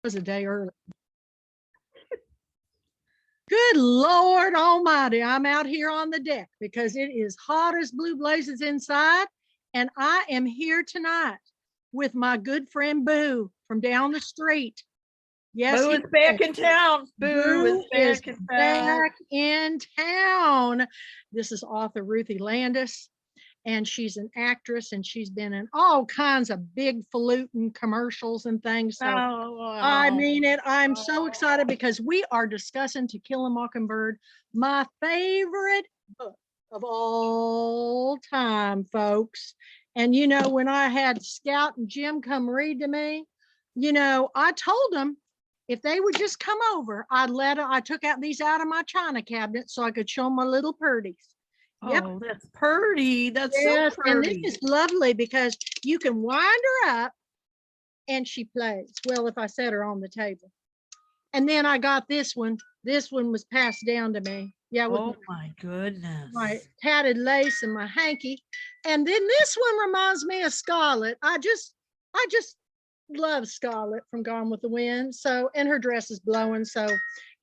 was a day early. Good Lord Almighty, I'm out here on the deck because it is hot as blue blazes inside, and I am here tonight with my good friend Boo from down the street. Yes, Boo is back in town. Boo is back in town. This is author Ruthie Landis, and she's an actress, and she's been in all kinds of big falutin commercials and things. So I mean it. I'm so excited because we are discussing To Kill a Mockingbird, my favorite book of all time, folks. And you know, when I had Scout and Jim come read to me, you know, I told them if they would just come over, I took out these out of my china cabinet so I could show them my little purdies. Yep. Oh, that's pretty. That's yes, so pretty. And this is lovely because you can wind her up and she plays. Well, if I set her on the table. And then I got this one. This one was passed down to me. Yeah. Oh my goodness. My tatted lace and my hanky. And then this one reminds me of Scarlett. I just love Scarlett from Gone with the Wind. So, and her dress is blowing. So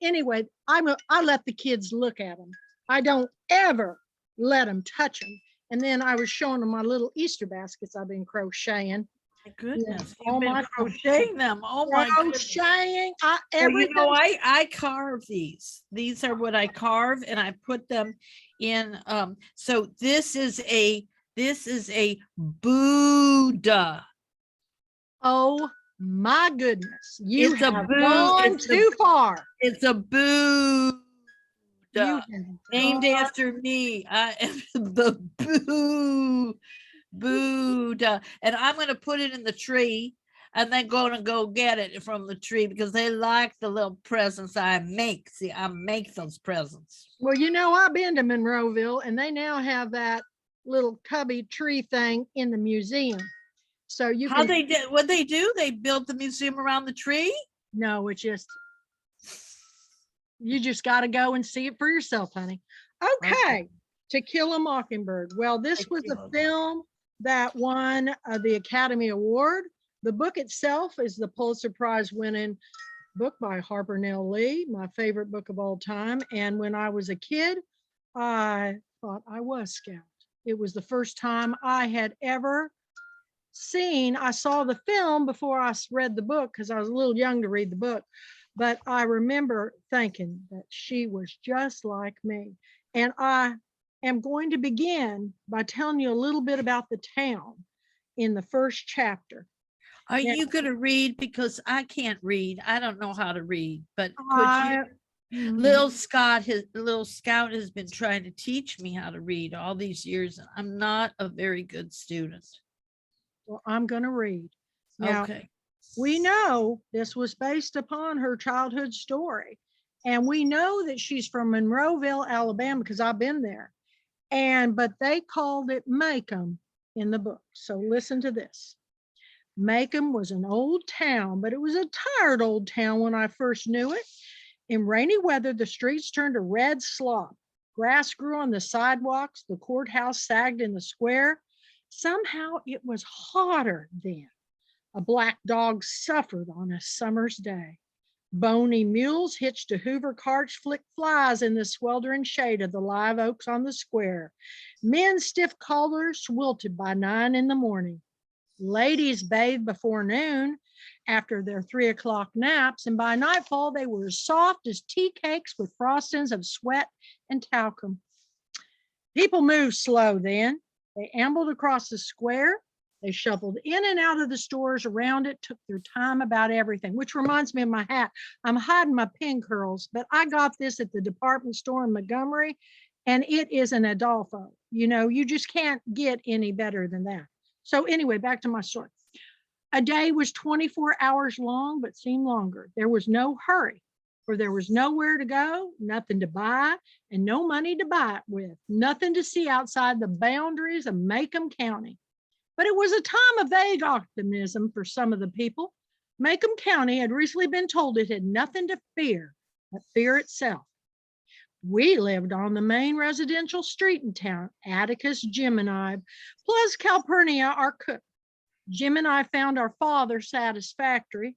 anyway, I let the kids look at them. I don't ever let them touch them. And then I was showing them my little Easter baskets I've been crocheting. My goodness, you've been crocheting them. Oh my goodness. Crocheting. You know, I carve these. These are what I carve, and I put them in. So this is a Buddha. Oh my goodness. You have gone too far. It's a Buddha. Named after me. I am the Buddha. And I'm going to put it in the tree and then going to go get it from the tree because they like the little presents I make. See, I make those presents. Well, you know, I've been to Monroeville and they now have that little cubby tree thing in the museum. So you what they do? They built the museum around the tree? No, it's just you just got to go and see it for yourself, honey. Okay. To Kill a Mockingbird. Well, this was a film that won the Academy Award. The book itself is the Pulitzer Prize winning book by Harper Lee, my favorite book of all time. And when I was a kid, I thought I was Scout. It was the first time I had ever seen, I saw the film before I read the book because I was a little young to read the book. But I remember thinking that she was just like me. And I am going to begin by telling you a little bit about the town in the first chapter. Are you going to read? Because I can't read. I don't know how to read. But could you? Little Scout has been trying to teach me how to read all these years. And I'm not a very good student. Well, I'm going to read. Now, okay. We know this was based upon her childhood story. And we know that she's from Monroeville, Alabama, because I've been there. But they called it Macomb in the book. So listen to this. Macomb was an old town, but it was a tired old town when I first knew it. In rainy weather, the streets turned to red slop. Grass grew on the sidewalks. The courthouse sagged in the square. Somehow it was hotter then. A black dog suffered on a summer's day. Bony mules hitched to Hoover carts flicked flies in the sweltering shade of the live oaks on the square. Men's stiff collars wilted by 9 in the morning. Ladies bathed before noon after their 3 o'clock naps, and by nightfall they were as soft as tea cakes with frostings of sweat and talcum. People moved slow then. They ambled across the square. They shuffled in and out of the stores around it, took their time about everything, which reminds me of my hat. I'm hiding my pin curls, but I got this at the department store in Montgomery, and it is an Adolfo. You know, you just can't get any better than that. So anyway, back to my story. A day was 24 hours long, but seemed longer. There was no hurry, for there was nowhere to go, nothing to buy, and no money to buy it with, nothing to see outside the boundaries of Macomb County. But it was a time of vague optimism for some of the people. Macomb County had recently been told it had nothing to fear but fear itself. We lived on the main residential street in town, Atticus, Jim, and I, plus Calpurnia, our cook. Jim and I found our father satisfactory.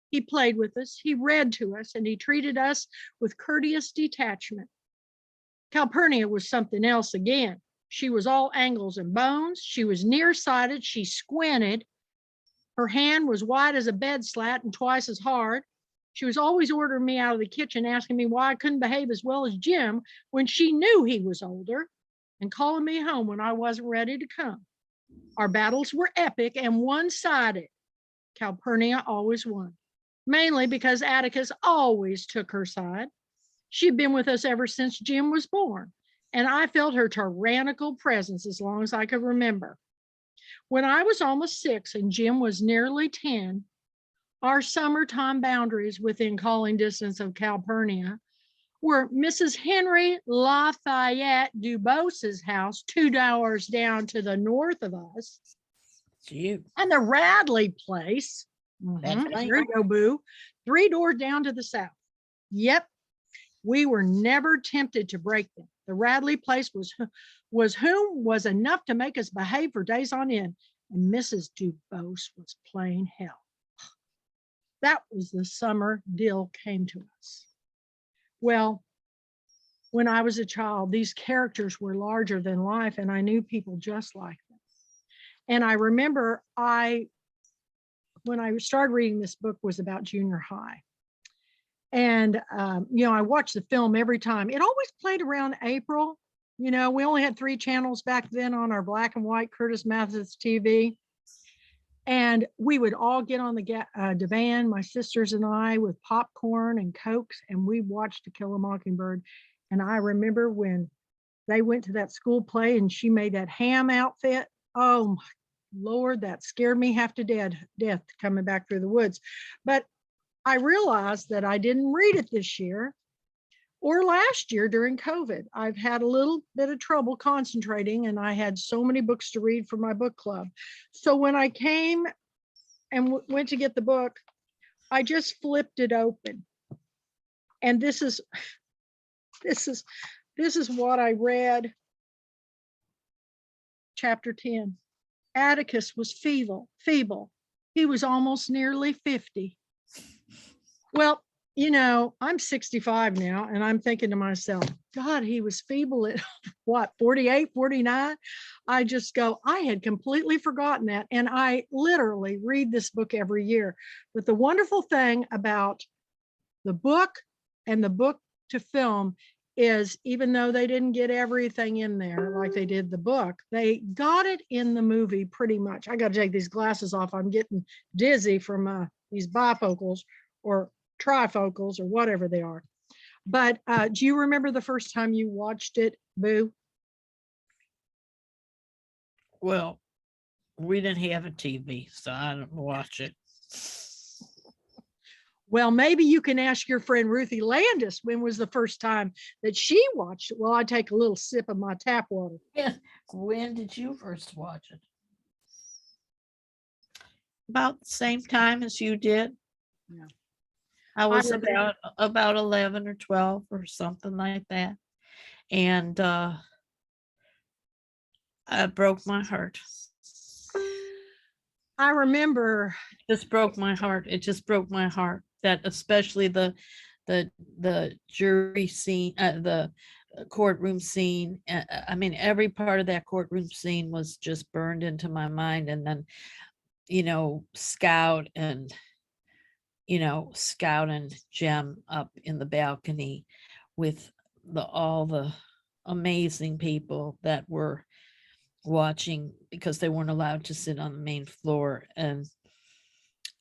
He played with us, he read to us, and he treated us with courteous detachment. Calpurnia was something else again. She was all angles and bones. She was nearsighted. She squinted. Her hand was wide as a bed slat and twice as hard. She was always ordering me out of the kitchen, asking me why I couldn't behave as well as Jim when she knew he was older, and calling me home when I wasn't ready to come. Our battles were epic and one-sided. Calpurnia always won, mainly because Atticus always took her side. She'd been with us ever since Jim was born, and I felt her tyrannical presence as long as I could remember. When I was almost 6 and Jim was nearly 10, our summertime boundaries within calling distance of Calpurnia were Mrs. Henry Lafayette Dubose's house 2 hours down to the north of us, and the Radley place. There you go, Boo. 3 doors down to the south. Yep, we were never tempted to break them. The Radley place was enough to make us behave for days on end, and Mrs. Dubose was plain hell. That was the summer Dill came to us. Well, when I was a child, these characters were larger than life, and I knew people just like them. And I remember when I started reading this book was about junior high. And, I watched the film every time. It always played around April. We only had 3 channels back then on our black and white Curtis Mathis TV. And we would all get on the divan, my sisters and I, with popcorn and Cokes, and we watched To Kill a Mockingbird. And I remember when they went to that school play and she made that ham outfit. Oh my Lord, that scared me half to death coming back through the woods. But I realized that I didn't read it this year or last year during COVID. I've had a little bit of trouble concentrating, and I had so many books to read for my book club. So when I came and went to get the book, I just flipped it open. And this is what I read. Chapter 10. Atticus was feeble. He was almost nearly 50. Well, I'm 65 now, and I'm thinking to myself, God, he was feeble at what, 48, 49? I just go, I had completely forgotten that. And I literally read this book every year. But the wonderful thing about the book and the book to film is, even though they didn't get everything in there like they did the book, they got it in the movie pretty much. I got to take these glasses off. I'm getting dizzy from these bifocals or trifocals or whatever they are. But do you remember the first time you watched it, Boo? Well, we didn't have a TV, so I didn't watch it. Well, maybe you can ask your friend Ruthie Landis when was the first time that she watched it. Well, I take a little sip of my tap water. Yeah. When did you first watch it? About the same time as you did. Yeah. I was about 11 or 12 or something like that. And it broke my heart. I remember. It just broke my heart. It just broke my heart that especially the jury scene, the courtroom scene. I mean, every part of that courtroom scene was just burned into my mind. And then, Scout and Jem up in the balcony with all the amazing people that were watching because they weren't allowed to sit on the main floor. And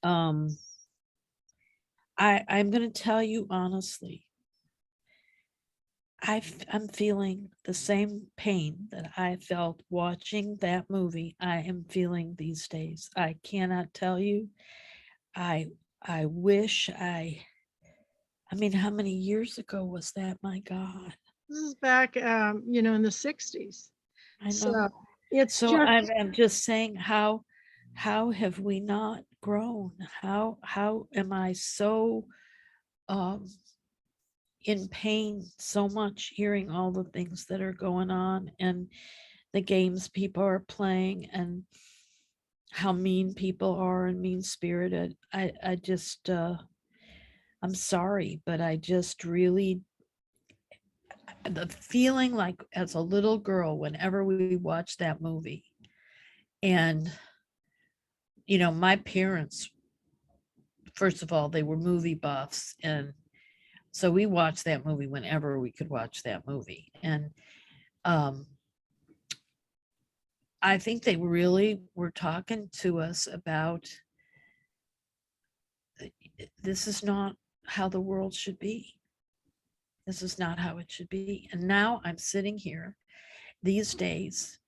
I'm going to tell you honestly, I'm feeling the same pain that I felt watching that movie. I am feeling these days. I cannot tell you. I wish I mean, how many years ago was that? My God. This is back, in the 60s. I know. So it's so just, I'm just saying, how have we not grown? How am I so in pain so much hearing all the things that are going on and the games people are playing? And how mean people are and mean spirited. I just, I'm sorry, but I just really, the feeling like as a little girl, whenever we watched that movie, and, my parents, first of all, they were movie buffs. And so we watched that movie whenever we could watch that movie. And um, I think they really were talking to us about this is not how the world should be. This is not how it should be. And now I'm sitting here these days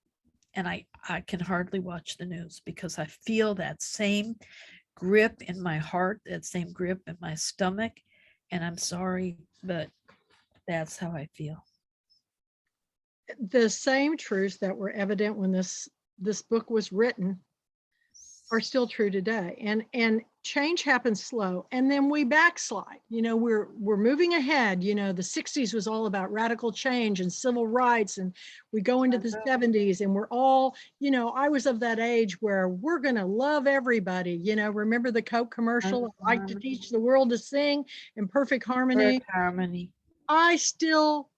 and I can hardly watch the news because I feel that same grip in my heart, that same grip in my stomach. And I'm sorry, but that's how I feel. The same truths that were evident when this book was written are still true today. And change happens slow, and then we backslide. We're moving ahead. The 60s was all about radical change and civil rights, and we go into the 70s and we're all, I was of that age where we're going to love everybody. Remember the Coke commercial, I like to teach the world to sing in perfect harmony. I still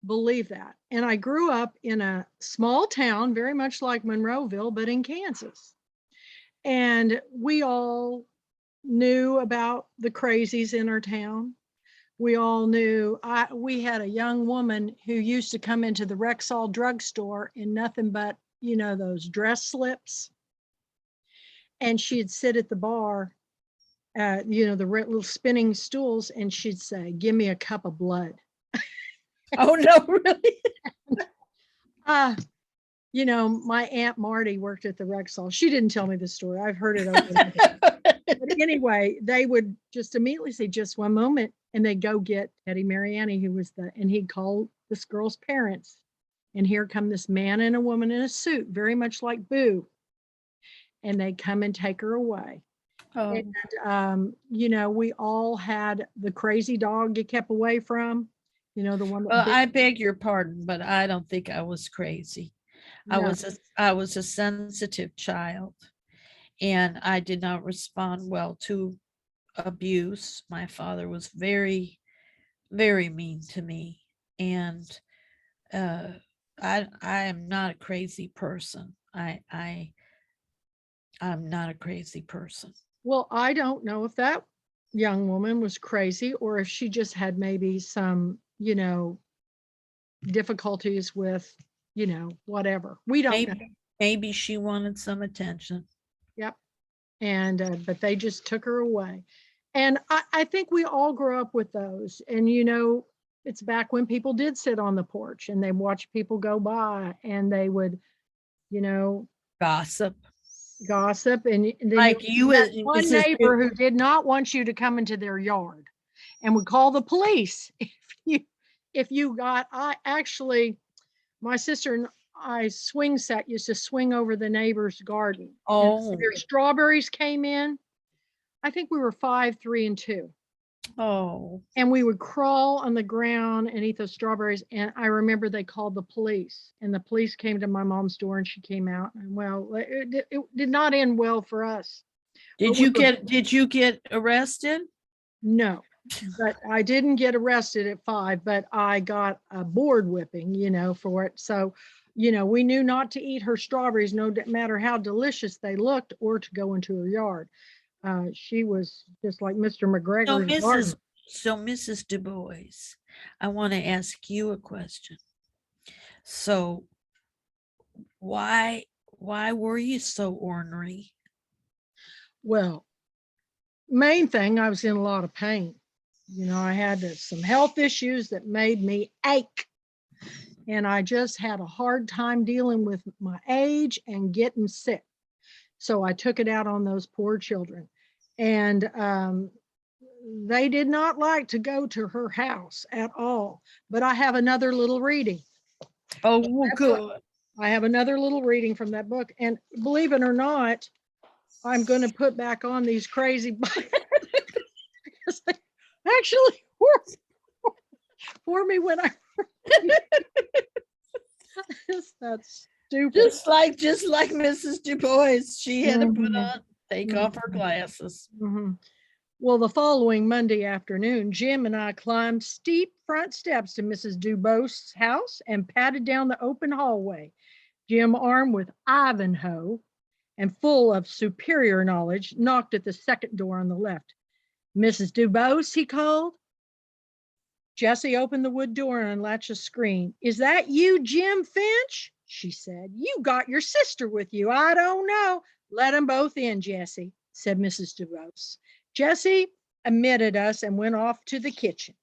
believe that. And I grew up in a small town, very much like Monroeville, but in Kansas. And we all knew about the crazies in our town. We all knew, we had a young woman who used to come into the Rexall drugstore in nothing but, those dress slips. And she'd sit at the bar, the little spinning stools, and she'd say, "Give me a cup of blood." Oh, no, really? My Aunt Marty worked at the Rexall. She didn't tell me the story. I've heard it over. But anyway, they would just immediately say, "Just one moment," and they'd go get Eddie Mariani, and he'd call this girl's parents. And here come this man and a woman in a suit, very much like Boo. And they'd come and take her away. Oh. And, we all had the crazy dog you kept away from, the one that. Well, I beg your pardon, but I don't think I was crazy. No. I was a sensitive child, and I did not respond well to abuse. My father was very, very mean to me, and I am not a crazy person. I'm not a crazy person. Well, I don't know if that young woman was crazy or if she just had maybe some, difficulties with, whatever. We don't know. Maybe she wanted some attention. Yep. And but they just took her away. And I think we all grew up with those. And it's back when people did sit on the porch and they watched people go by and they would, gossip. And then like you had one neighbor who did not want you to come into their yard and would call the police if you got. My sister and I swing set used to swing over the neighbor's garden. Oh, their strawberries came in. I think we were 5, 3, and 2. Oh. And we would crawl on the ground and eat those strawberries. And I remember they called the police, and the police came to my mom's door, and she came out. And well, it did not end well for us. Did you get arrested? No, but I didn't get arrested at 5, but I got a board whipping, for it. So, we knew not to eat her strawberries, no matter how delicious they looked, or to go into her yard. She was just like Mr. McGregor. So Mrs. Dubose, I want to ask you a question. So why were you so ornery? Well, main thing, I was in a lot of pain. I had some health issues that made me ache. And I just had a hard time dealing with my age and getting sick. So I took it out on those poor children. And they did not like to go to her house at all. But I have another little reading. Oh, good. I have another little reading from that book. And believe it or not, I'm going to put back on these crazy because they actually worked for me when I that's stupid. Just like Mrs. Dubose, she had to put Mhm. take off her glasses. Mhm. Well, the following Monday afternoon, Jim and I climbed steep front steps to Mrs. Dubose's house and padded down the open hallway. Jim, armed with Ivanhoe and full of superior knowledge, knocked at the second door on the left. Mrs. Dubose, he called. Jessie opened the wood door and unlatched the screen. Is that you, Jim Finch? She said. You got your sister with you. I don't know. Let them both in, Jessie, said Mrs. Dubose. Jessie admitted us and went off to the kitchen.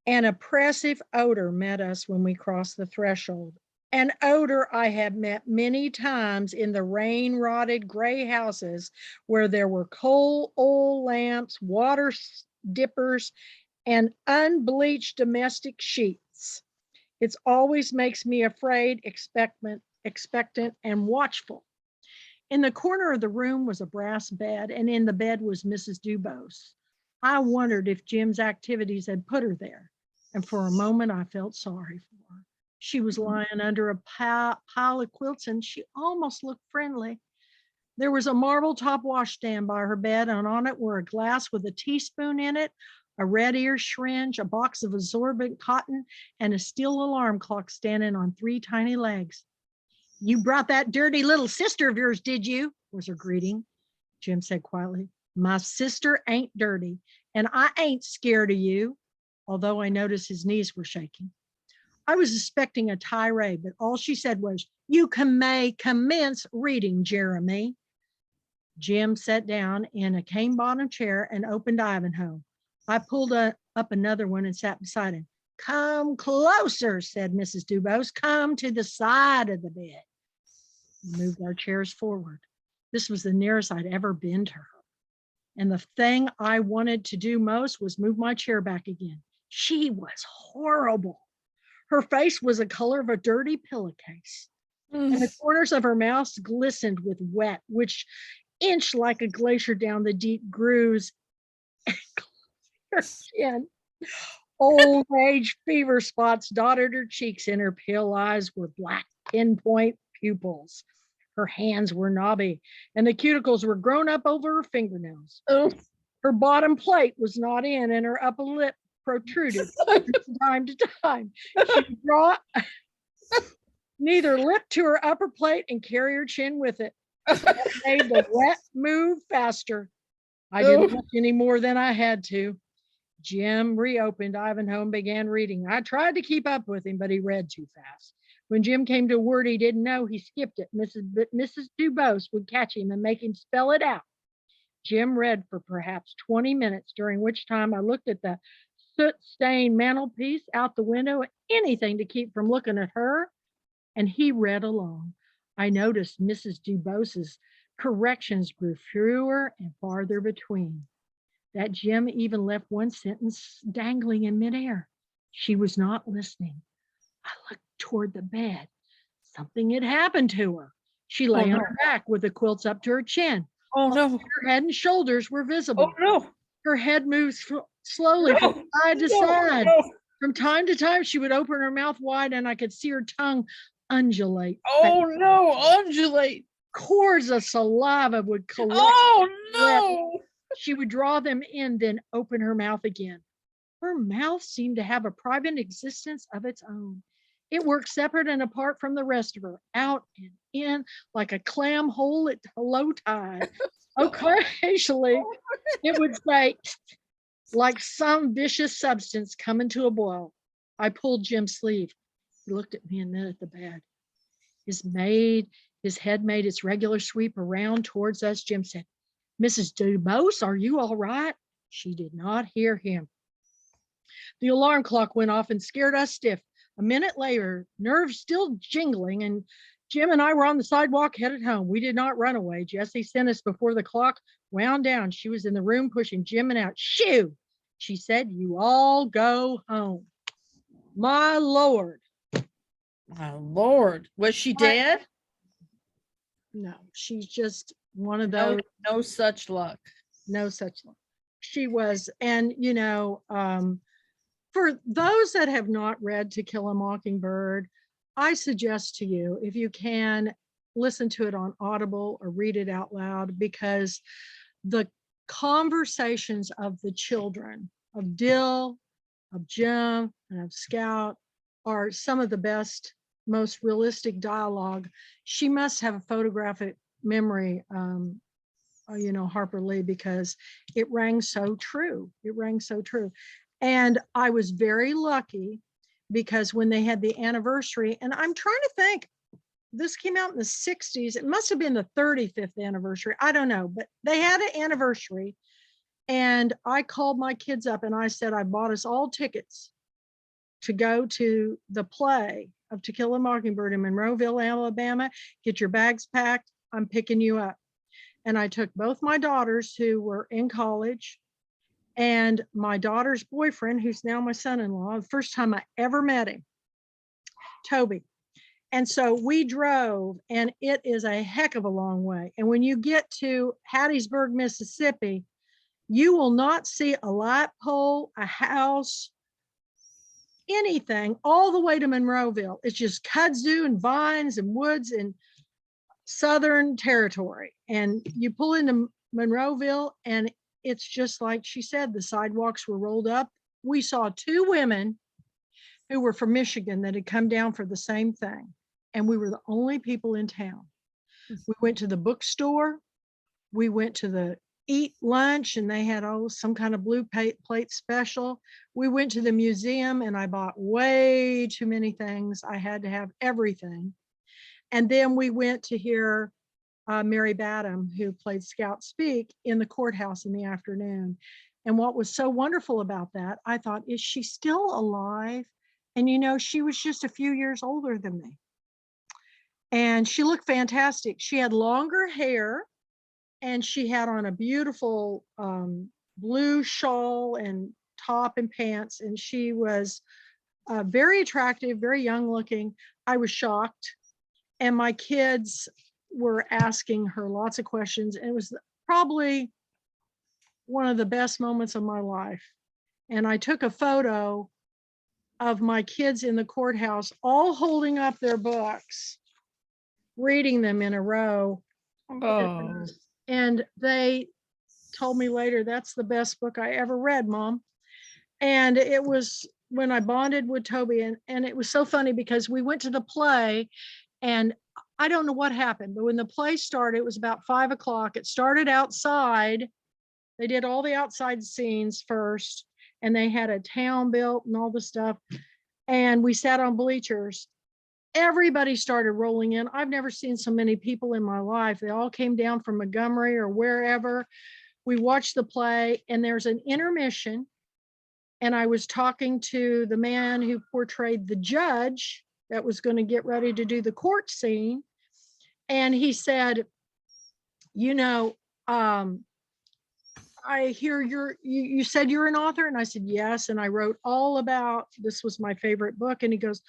An oppressive odor met us when we crossed the threshold. An odor I have met many times in the rain-rotted gray houses where there were coal oil lamps, water dippers, and unbleached domestic sheets. It always makes me afraid, expectant, and watchful. In the corner of the room was a brass bed, and in the bed was Mrs. Dubose. I wondered if Jim's activities had put her there, and for a moment I felt sorry for her. She was lying under a pile of quilts, and she almost looked friendly. There was a marble top washstand by her bed, and on it were a glass with a teaspoon in it, a red ear syringe, a box of absorbent cotton, and a steel alarm clock standing on 3 tiny legs. You brought that dirty little sister of yours, did you? Was her greeting. Jim said quietly, my sister ain't dirty, and I ain't scared of you, although I noticed his knees were shaking. I was expecting a tirade, but all she said was, you may commence reading, Jeremy. Jim sat down in a cane-bottomed chair and opened Ivanhoe. I pulled up another one and sat beside him. Come closer, said Mrs. Dubose. Come to the side of the bed. We moved our chairs forward. This was the nearest I'd ever been to her. And the thing I wanted to do most was move my chair back again. She was horrible. Her face was the color of a dirty pillowcase, and the corners of her mouth glistened with wet, which inched like a glacier down the deep grooves her chin. Old age fever spots dotted her cheeks, and her pale eyes were black pinpoint pupils. Her hands were knobby, and the cuticles were grown up over her fingernails. Oh. Her bottom plate was not in, and her upper lip protruded from time to time. She would draw neither lip to her upper plate and carry her chin with it. That made the wet move faster. I didn't look any more than I had to. Jim reopened Ivanhoe and began reading. I tried to keep up with him, but he read too fast. When Jim came to a word he didn't know, he skipped it. Mrs. Dubose would catch him and make him spell it out. Jim read for perhaps 20 minutes, during which time I looked at the soot-stained mantelpiece, out the window, anything to keep from looking at her, and he read along. I noticed Mrs. Dubose's corrections grew fewer and farther between. That Jim even left one sentence dangling in midair. She was not listening. I looked toward the bed. Something had happened to her. She lay on her back with the quilts up to her chin. Oh no. Her head and shoulders were visible. Oh no. Her head moved slowly from side to side. From time to time, she would open her mouth wide, and I could see her tongue undulate. Oh no, undulate. Cords of saliva would collect. Oh no. She would draw them in, then open her mouth again. Her mouth seemed to have a private existence of its own. It worked separate and apart from the rest of her, out and in like a clam hole at low tide. Occasionally, it would say, like some vicious substance coming to a boil. I pulled Jim's sleeve. He looked at me and then at the bed. His head made its regular sweep around towards us. Jim said, Mrs. Dubose, are you all right? She did not hear him. The alarm clock went off and scared us stiff. A minute later, nerves still jingling, and Jim and I were on the sidewalk headed home. We did not run away. Jessie sent us before the clock wound down. She was in the room pushing Jim and out. Shoo! She said, you all go home. My Lord. My Lord. Was she dead? No, she's just one of those. No such luck. No such luck. She was, and for those that have not read To Kill a Mockingbird, I suggest to you, if you can, listen to it on Audible or read it out loud, because the conversations of the children, of Dill, of Jim, and of Scout, are some of the best, most realistic dialogue. She must have a photographic memory, Harper Lee, because it rang so true. It rang so true. And I was very lucky because when they had the anniversary, and I'm trying to think, this came out in the 60s. It must have been the 35th anniversary. I don't know, but they had an anniversary. And I called my kids up and I said, I bought us all tickets to go to the play of To Kill a Mockingbird in Monroeville, Alabama. Get your bags packed. I'm picking you up. And I took both my daughters who were in college and my daughter's boyfriend, who's now my son-in-law, the first time I ever met him, Toby. And so we drove, and it is a heck of a long way. And when you get to Hattiesburg, Mississippi, you will not see a light pole, a house, anything, all the way to Monroeville. It's just kudzu and vines and woods and Southern territory. And you pull into Monroeville, and it's just like she said, the sidewalks were rolled up. We saw two women who were from Michigan that had come down for the same thing. And we were the only people in town. We went to the bookstore. We went to the eat lunch, and they had some kind of blue plate special. We went to the museum, and I bought way too many things. I had to have everything. And then we went to hear Mary Badham, who played Scout, speak in the courthouse in the afternoon. And what was so wonderful about that, I thought, is she still alive? And she was just a few years older than me. And she looked fantastic. She had longer hair, and she had on a beautiful blue shawl and top and pants. And she was very attractive, very young looking. I was shocked. And my kids were asking her lots of questions. And it was probably one of the best moments of my life. And I took a photo of my kids in the courthouse, all holding up their books, reading them in a row. Oh. And they told me later, that's the best book I ever read, Mom. And it was when I bonded with Toby. And it was so funny because we went to the play, and I don't know what happened, but when the play started, it was about 5 o'clock. It started outside. They did all the outside scenes first, and they had a town built and all the stuff. And we sat on bleachers. Everybody started rolling in. I've never seen so many people in my life. They all came down from Montgomery or wherever. We watched the play, and there's an intermission. And I was talking to the man who portrayed the judge that was going to get ready to do the court scene. And he said, I hear you said you're an author. And I said, yes. And I wrote all about, this was my favorite book. And he goes,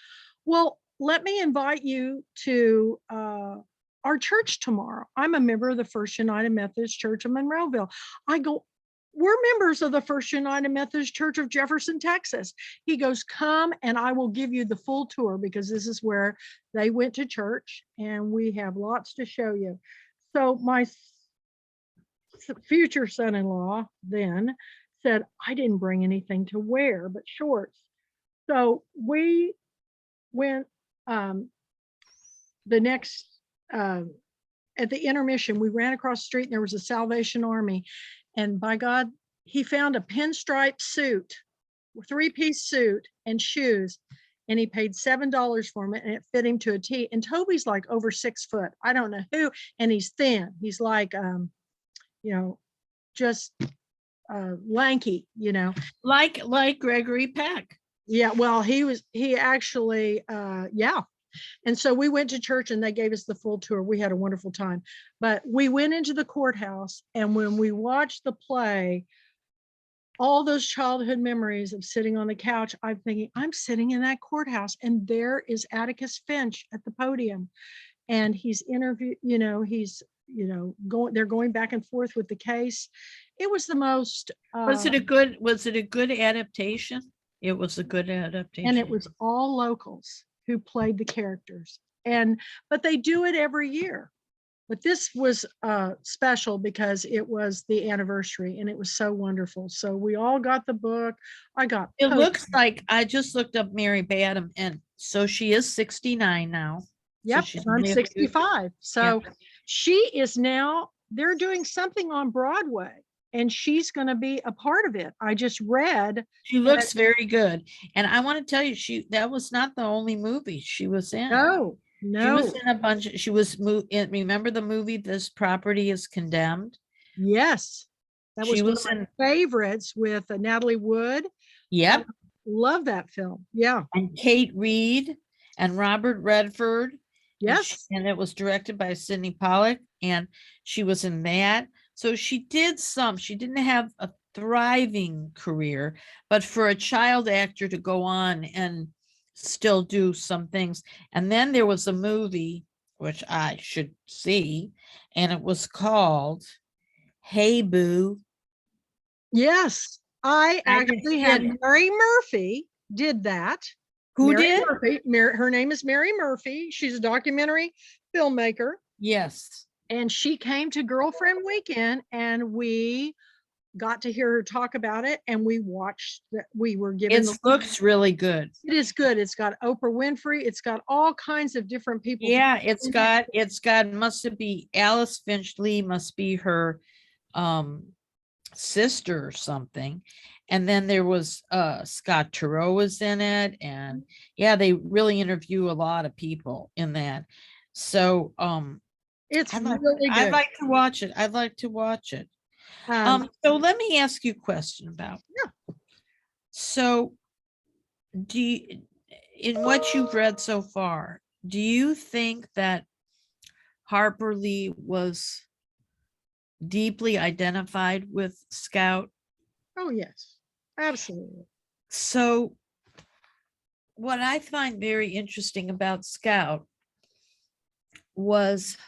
well, let me invite you to our church tomorrow. I'm a member of the First United Methodist Church of Monroeville. I go, we're members of the First United Methodist Church of Jefferson, Texas. He goes, come and I will give you the full tour, because this is where they went to church, and we have lots to show you. So my future son-in-law then said, I didn't bring anything to wear but shorts. So we went the next, at the intermission, we ran across the street, and there was a Salvation Army. And by God, he found a pinstripe suit, a 3-piece suit and shoes. And he paid $7 for it, and it fit him to a T. And Toby's like over 6 foot. I don't know who. And he's thin. He's like, just lanky, Like Gregory Peck. Yeah, well, he actually, yeah. And so we went to church, and they gave us the full tour. We had a wonderful time. But we went into the courthouse, and when we watched the play, all those childhood memories of sitting on the couch, I'm thinking, I'm sitting in that courthouse, and there is Atticus Finch at the podium, and he's interviewed, they're going back and forth with the case. It was the most. Was it a good adaptation? It was a good adaptation. And it was all locals. who played the characters. But they do it every year. But this was special because it was the anniversary and it was so wonderful. So we all got the book. I got It looks posters. like I just looked up Mary Badham, and so she is 69 now. So Yep, she's I'm only a few- 65. So she is now, they're doing something on Broadway and she's going to be a part of it. I just read. She looks very good. And I want to tell you, that was not the only movie she was in. No, She was no. in a bunch. She was in. Remember the movie "This Property Is Condemned"? Yes. That was She one was of my in. favorites with Natalie Wood. Yep. Love that film. Yeah. And Kate Reed and Robert Redford. Yes. And it was directed by Sidney Pollack, and she was in that. So she did some. She didn't have a thriving career, but for a child actor to go on and still do some things. And then there was a movie which I should see, and it was called Hey Boo. Yes. I I can actually see had it. Mary Murphy did that. Who Mary did? Murphy. Her name is Mary Murphy. She's a documentary filmmaker. Yes. And she came to Girlfriend Weekend and we got to hear her talk about it and we watched that. We were given It looks really good. It is good. It's got Oprah Winfrey. It's got all kinds of different people. Yeah, it's got must it be Alice Finchley, must be her sister or something. And then there was Scott Turow was in it, and yeah, they really interview a lot of people in that. So it's I'd really good. like to watch it. I'd like to watch it. So let me ask you a question about. Yeah. So do you, in what you've read so far, do you think that Harper Lee was deeply identified with Scout? Oh, yes, absolutely. So what I find very interesting about Scout was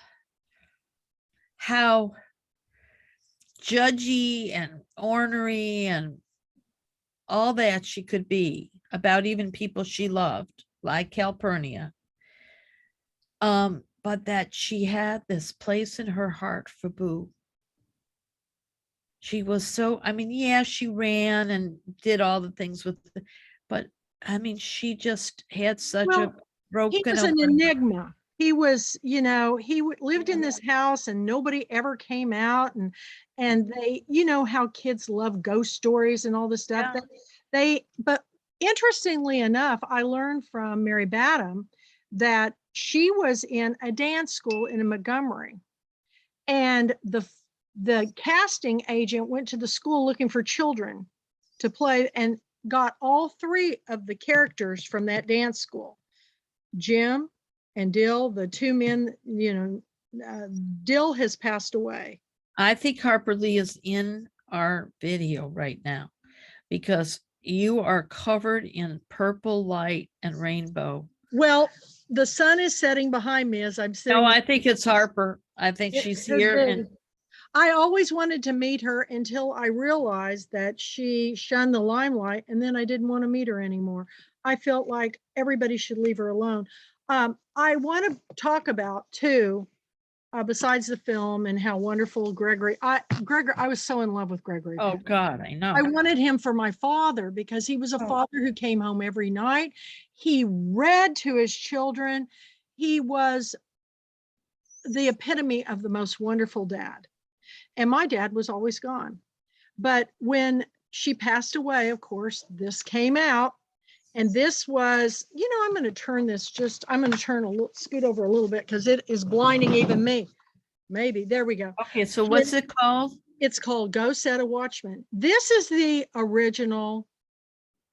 how judgy and ornery and all that she could be about even people she loved, like Calpurnia. But that she had this place in her heart for Boo. She was so, I mean, yeah, she ran and did all the things with, but I mean, she just had such a broken. He was an enigma. He was, he lived in this house and nobody ever came out. And they, how kids love ghost stories and all this stuff. Yeah. But interestingly enough, I learned from Mary Badham that she was in a dance school in Montgomery. And the casting agent went to the school looking for children to play and got all three of the characters from that dance school. Jim and Dill, the two men, Dill has passed away. I think Harper Lee is in our video right now because you are covered in purple light and rainbow. Well, the sun is setting behind me as I'm sitting. No, I think it's Harper. I think she's here. And I always wanted to meet her until I realized that she shunned the limelight, and then I didn't want to meet her anymore. I felt like everybody should leave her alone. I want to talk about too, besides the film and how wonderful Gregory. I was so in love with Gregory. Oh God, I know. I wanted him for my father because he was a father who came home every night. He read to his children. He was the epitome of the most wonderful dad. And my dad was always gone. But when she passed away, of course, this came out. And this was, I'm going to turn this I'm going to turn scoot over a little bit because it is blinding even me. Maybe. There we go. Okay, so what's it called? It's called Go Set a Watchman. This is the original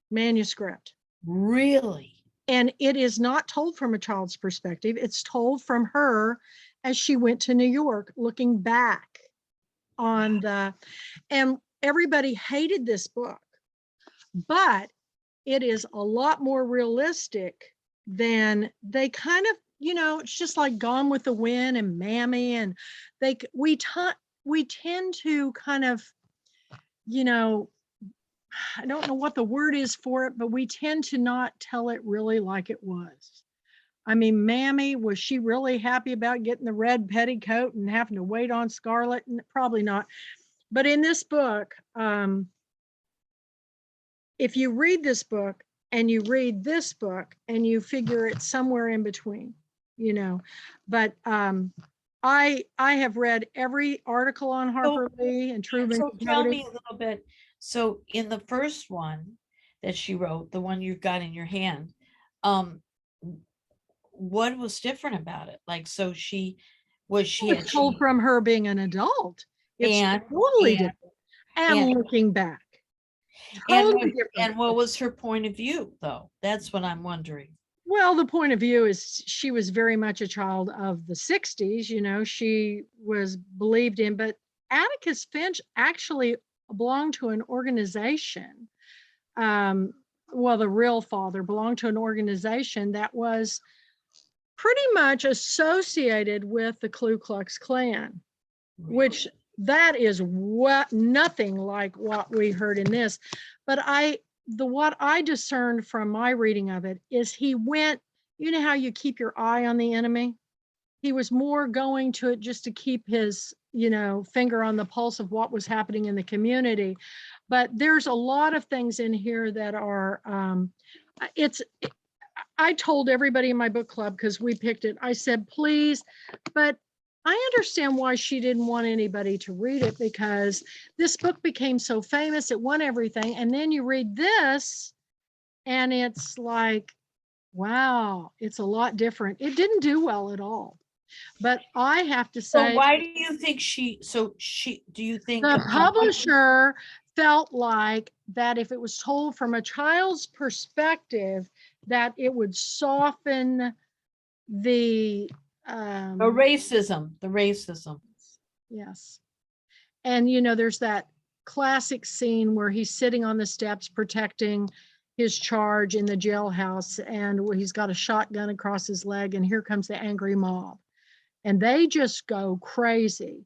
manuscript. Really? And it is not told from a child's perspective. It's told from her as she went to New York, looking back on and everybody hated this book, but it is a lot more realistic than they kind of, it's just like Gone with the Wind and Mammy, and we tend to kind of, I don't know what the word is for it, but we tend to not tell it really like it was. I mean, Mammy, was she really happy about getting the red petticoat and having to wait on Scarlet? Probably not. But in this book, if you read this book and you read this book and you figure it's somewhere in between, you know, but I have read every article on Harper Lee and Truman So tell Capote. me a little bit. So in the first one that she wrote, the one you've got in your hand, what was different about it? Like, so she It's told from her being an adult. It's and totally different. And looking back, totally different. and what was her point of view, though? That's what I'm wondering. Well, the point of view is she was very much a child of the 60s, you know, she was believed in, but Atticus Finch actually belonged to an organization. Well, the real father belonged to an organization that was pretty much associated with the Ku Klux Klan, which that is what nothing like what we heard in this. But what I discerned from my reading of it is he went, you know how you keep your eye on the enemy? He was more going to it just to keep his, you know, finger on the pulse of what was happening in the community. But there's a lot of things in here that are, I told everybody in my book club, because we picked it, I said, please, but I understand why she didn't want anybody to read it, because this book became so famous, it won everything. And then you read this and it's like, wow, it's a lot different. It didn't do well at all. But I have to say, so why do you think do you think the publisher felt like that if it was told from a child's perspective, that it would soften the racism. Yes. And you know, there's that classic scene where he's sitting on the steps protecting his charge in the jailhouse, and where he's got a shotgun across his leg, and here comes the angry mob. And they just go crazy.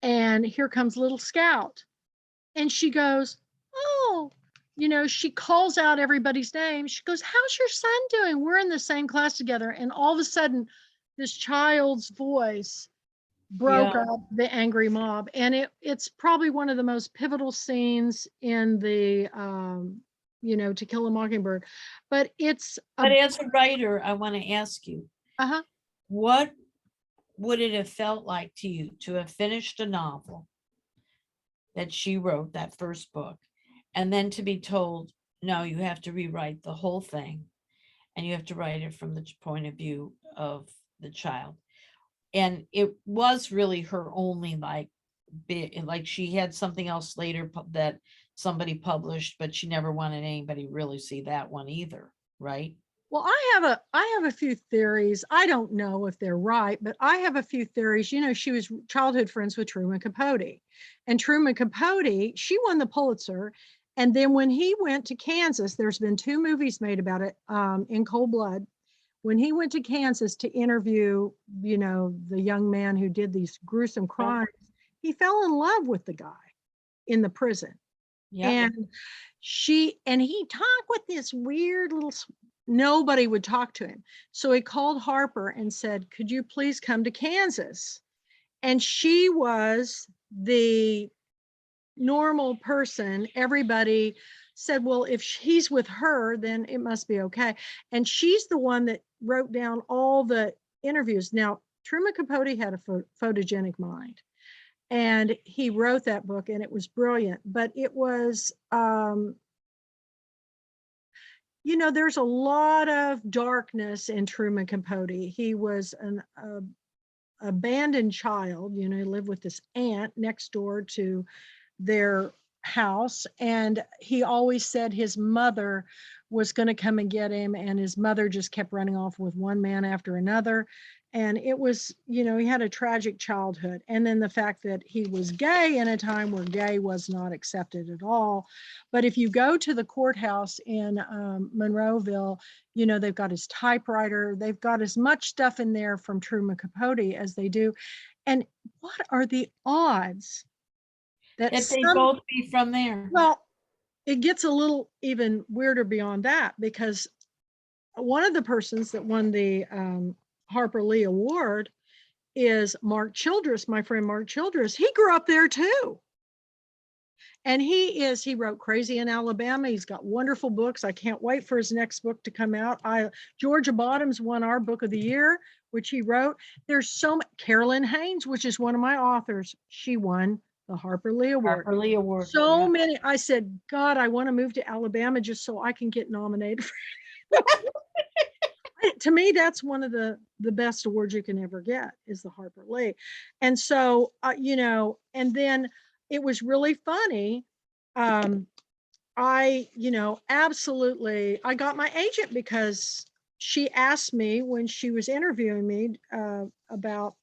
And here comes little Scout. And she goes, oh, you know, she calls out everybody's name. She goes, how's your son doing? We're in the same class together. And all of a sudden, this child's voice broke up the angry mob. And it's probably one of the most pivotal scenes in the, you know, To Kill a Mockingbird. But it's. But as a writer, I want to ask you, what would it have felt like to you to have finished a novel that she wrote, that first book, and then to be told, no, you have to rewrite the whole thing and you have to write it from the point of view of the child? And it was really her only like she had something else later that somebody published, but she never wanted anybody really see that one either, right? Well, I have a few theories. I don't know if they're right, but I have a few theories. You know, she was childhood friends with Truman Capote, and Truman Capote, she won the Pulitzer. And then when he went to Kansas, there's been 2 movies made about it, In Cold Blood. When he went to Kansas to interview, you know, the young man who did these gruesome crimes, he fell in love with the guy in the prison. And he talked with this weird little, nobody would talk to him. So he called Harper and said, could you please come to Kansas? And she was the normal person. Everybody said, well, if he's with her, then it must be okay. And she's the one that wrote down all the interviews. Now, Truman Capote had a photogenic mind, and he wrote that book, and it was brilliant. But it was, you know, there's a lot of darkness in Truman Capote. He was an abandoned child. You know, he lived with this aunt next door to their house, and he always said his mother was going to come and get him, and his mother just kept running off with one man after another. And it was, you know, he had a tragic childhood. And then the fact that he was gay in a time where gay was not accepted at all. But if you go to the courthouse in Monroeville, you know, they've got his typewriter, they've got as much stuff in there from Truman Capote as they do. And what are the odds that they both be from there? Well, it gets a little even weirder beyond that, because one of the persons that won the Harper Lee Award is Mark Childress, my friend Mark Childress. He grew up there too. And he wrote Crazy in Alabama. He's got wonderful books. I can't wait for his next book to come out. Georgia Bottoms won our book of the year, which he wrote. There's so much. Carolyn Haynes, which is one of my authors, she won the Harper Lee Award. Harper Lee Award. So yeah. Many. I said, God, I want to move to Alabama just so I can get nominated. To me, that's one of the best awards you can ever get is the Harper Lee. And so, and then it was really funny. I got my agent because she asked me when she was interviewing me about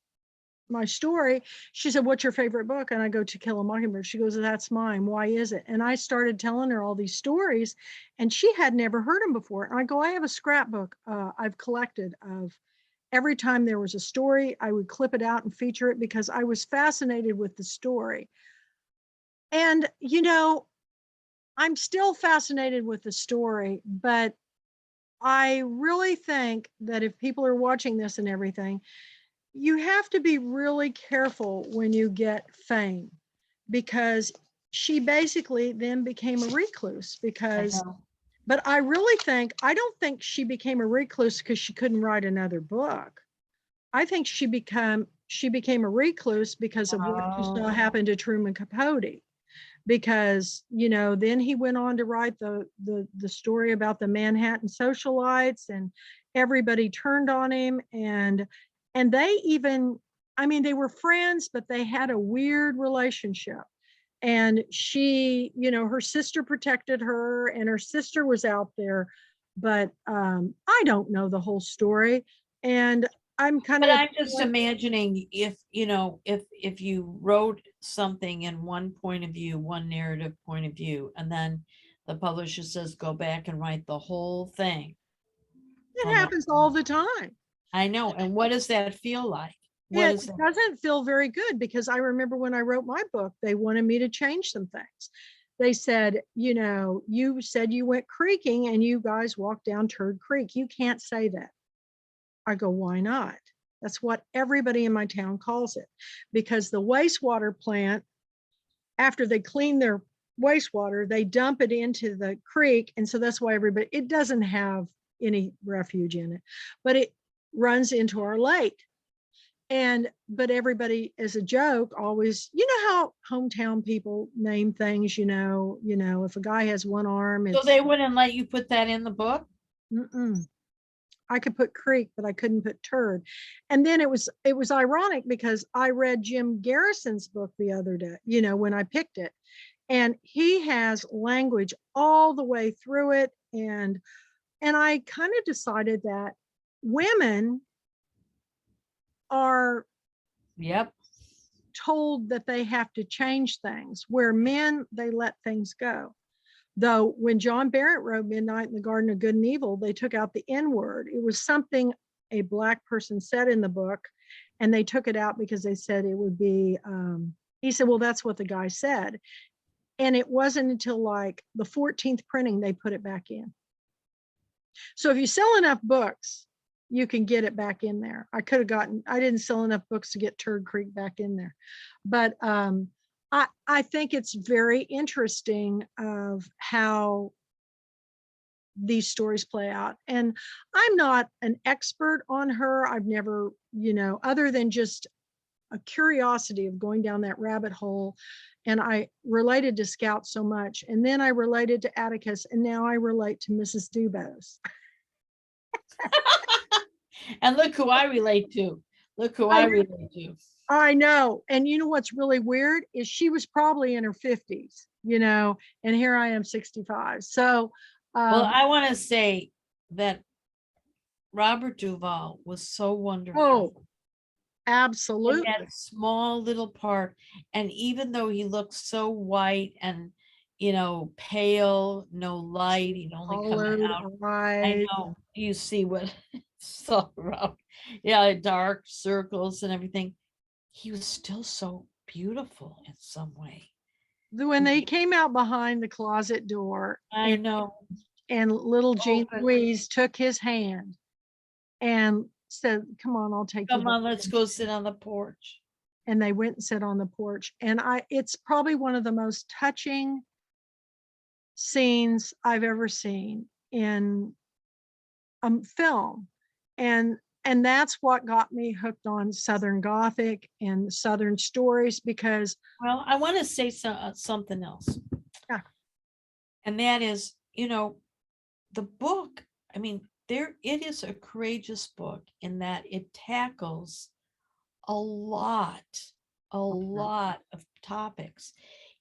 my story. She said, "What's your favorite book?" And I go, "To Kill a Mockingbird." She goes, "That's mine. Why is it?" And I started telling her all these stories, and she had never heard them before. And I go, "I have a scrapbook I've collected of every time there was a story, I would clip it out and feature it because I was fascinated with the story." And, I'm still fascinated with the story, but I really think that if people are watching this and everything, you have to be really careful when you get fame, because she basically then became a recluse but I don't think she became a recluse because she couldn't write another book. I think she became a recluse because of what she saw happen to Truman Capote. Because, then he went on to write the story about the Manhattan socialites, and everybody turned on him. And they even, they were friends, but they had a weird relationship. And she, her sister protected her, and her sister was out there. But I don't know the whole story. And I'm just imagining if you wrote something in one point of view, one narrative point of view, and then the publisher says, go back and write the whole thing. It happens all the time. I know. And what does that feel like? It doesn't feel very good, because I remember when I wrote my book, they wanted me to change some things. They said, you said you went creeking and you guys walked down Turd Creek. You can't say that. I go, why not? That's what everybody in my town calls it, because the wastewater plant, after they clean their wastewater, they dump it into the creek. And so that's why it doesn't have any refuge in it, but it runs into our lake. But everybody, as a joke, always, how hometown people name things, if a guy has one arm. So they wouldn't let you put that in the book? I could put creek, but I couldn't put turd. And then it was ironic because I read Jim Garrison's book the other day, when I picked it, and he has language all the way through it. And I kind of decided that women are told that they have to change things, where men, they let things go. Though when John Barrett wrote Midnight in the Garden of Good and Evil, they took out the N word. It was something a Black person said in the book, and they took it out because they said it would be, he said, well, that's what the guy said. And it wasn't until like the 14th printing they put it back in. So if you sell enough books, you can get it back in there. I didn't sell enough books to get Turd Creek back in there. But I think it's very interesting of how these stories play out. And I'm not an expert on her. I've never, other than just a curiosity of going down that rabbit hole. And I related to Scout so much. And then I related to Atticus. And now I relate to Mrs. Dubose. And look who I relate to. I know. And you know what's really weird is she was probably in her 50s, and here I am 65. So well, I want to say that Robert Duvall was so wonderful. Oh, absolutely. In that small little part. And even though he looks so white and pale, no light, he'd only come out. I know you see what it's all around. Yeah, dark circles and everything. He was still so beautiful in some way. When they came out behind the closet door, I know. and little Jean Open. Louise took his hand and said, come on, I'll take you. Come on, let's go sit on the porch. And they went and sat on the porch. And it's probably one of the most touching scenes I've ever seen in film. And that's what got me hooked on Southern Gothic and Southern stories, because Well, I want to say something else. Yeah. And that is, the book, I mean, it is a courageous book in that it tackles a lot of topics.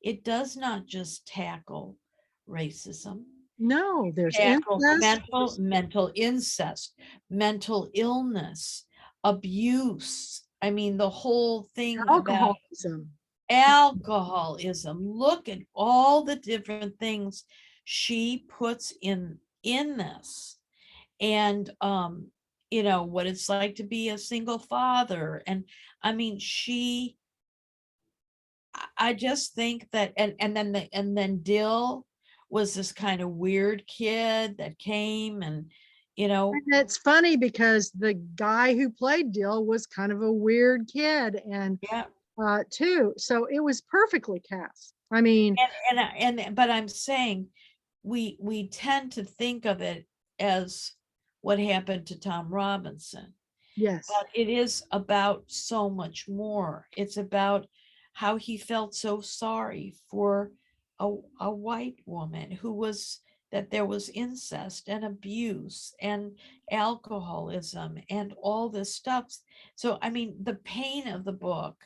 It does not just tackle racism. no, there's Tackle incest. mental incest, mental illness, abuse. I mean, the whole thing about alcoholism. Look at all the different things she puts in this. And what it's like to be a single father. And I mean, I just think that, and then Dill was this kind of weird kid that came and And it's funny because the guy who played Dill was kind of a weird kid, and yeah, too. So it was perfectly cast. I mean, but I'm saying we tend to think of it as what happened to Tom Robinson. yes. But it is about so much more. It's about how he felt so sorry for a white woman that there was incest and abuse and alcoholism and all this stuff. So, I mean, the pain of the book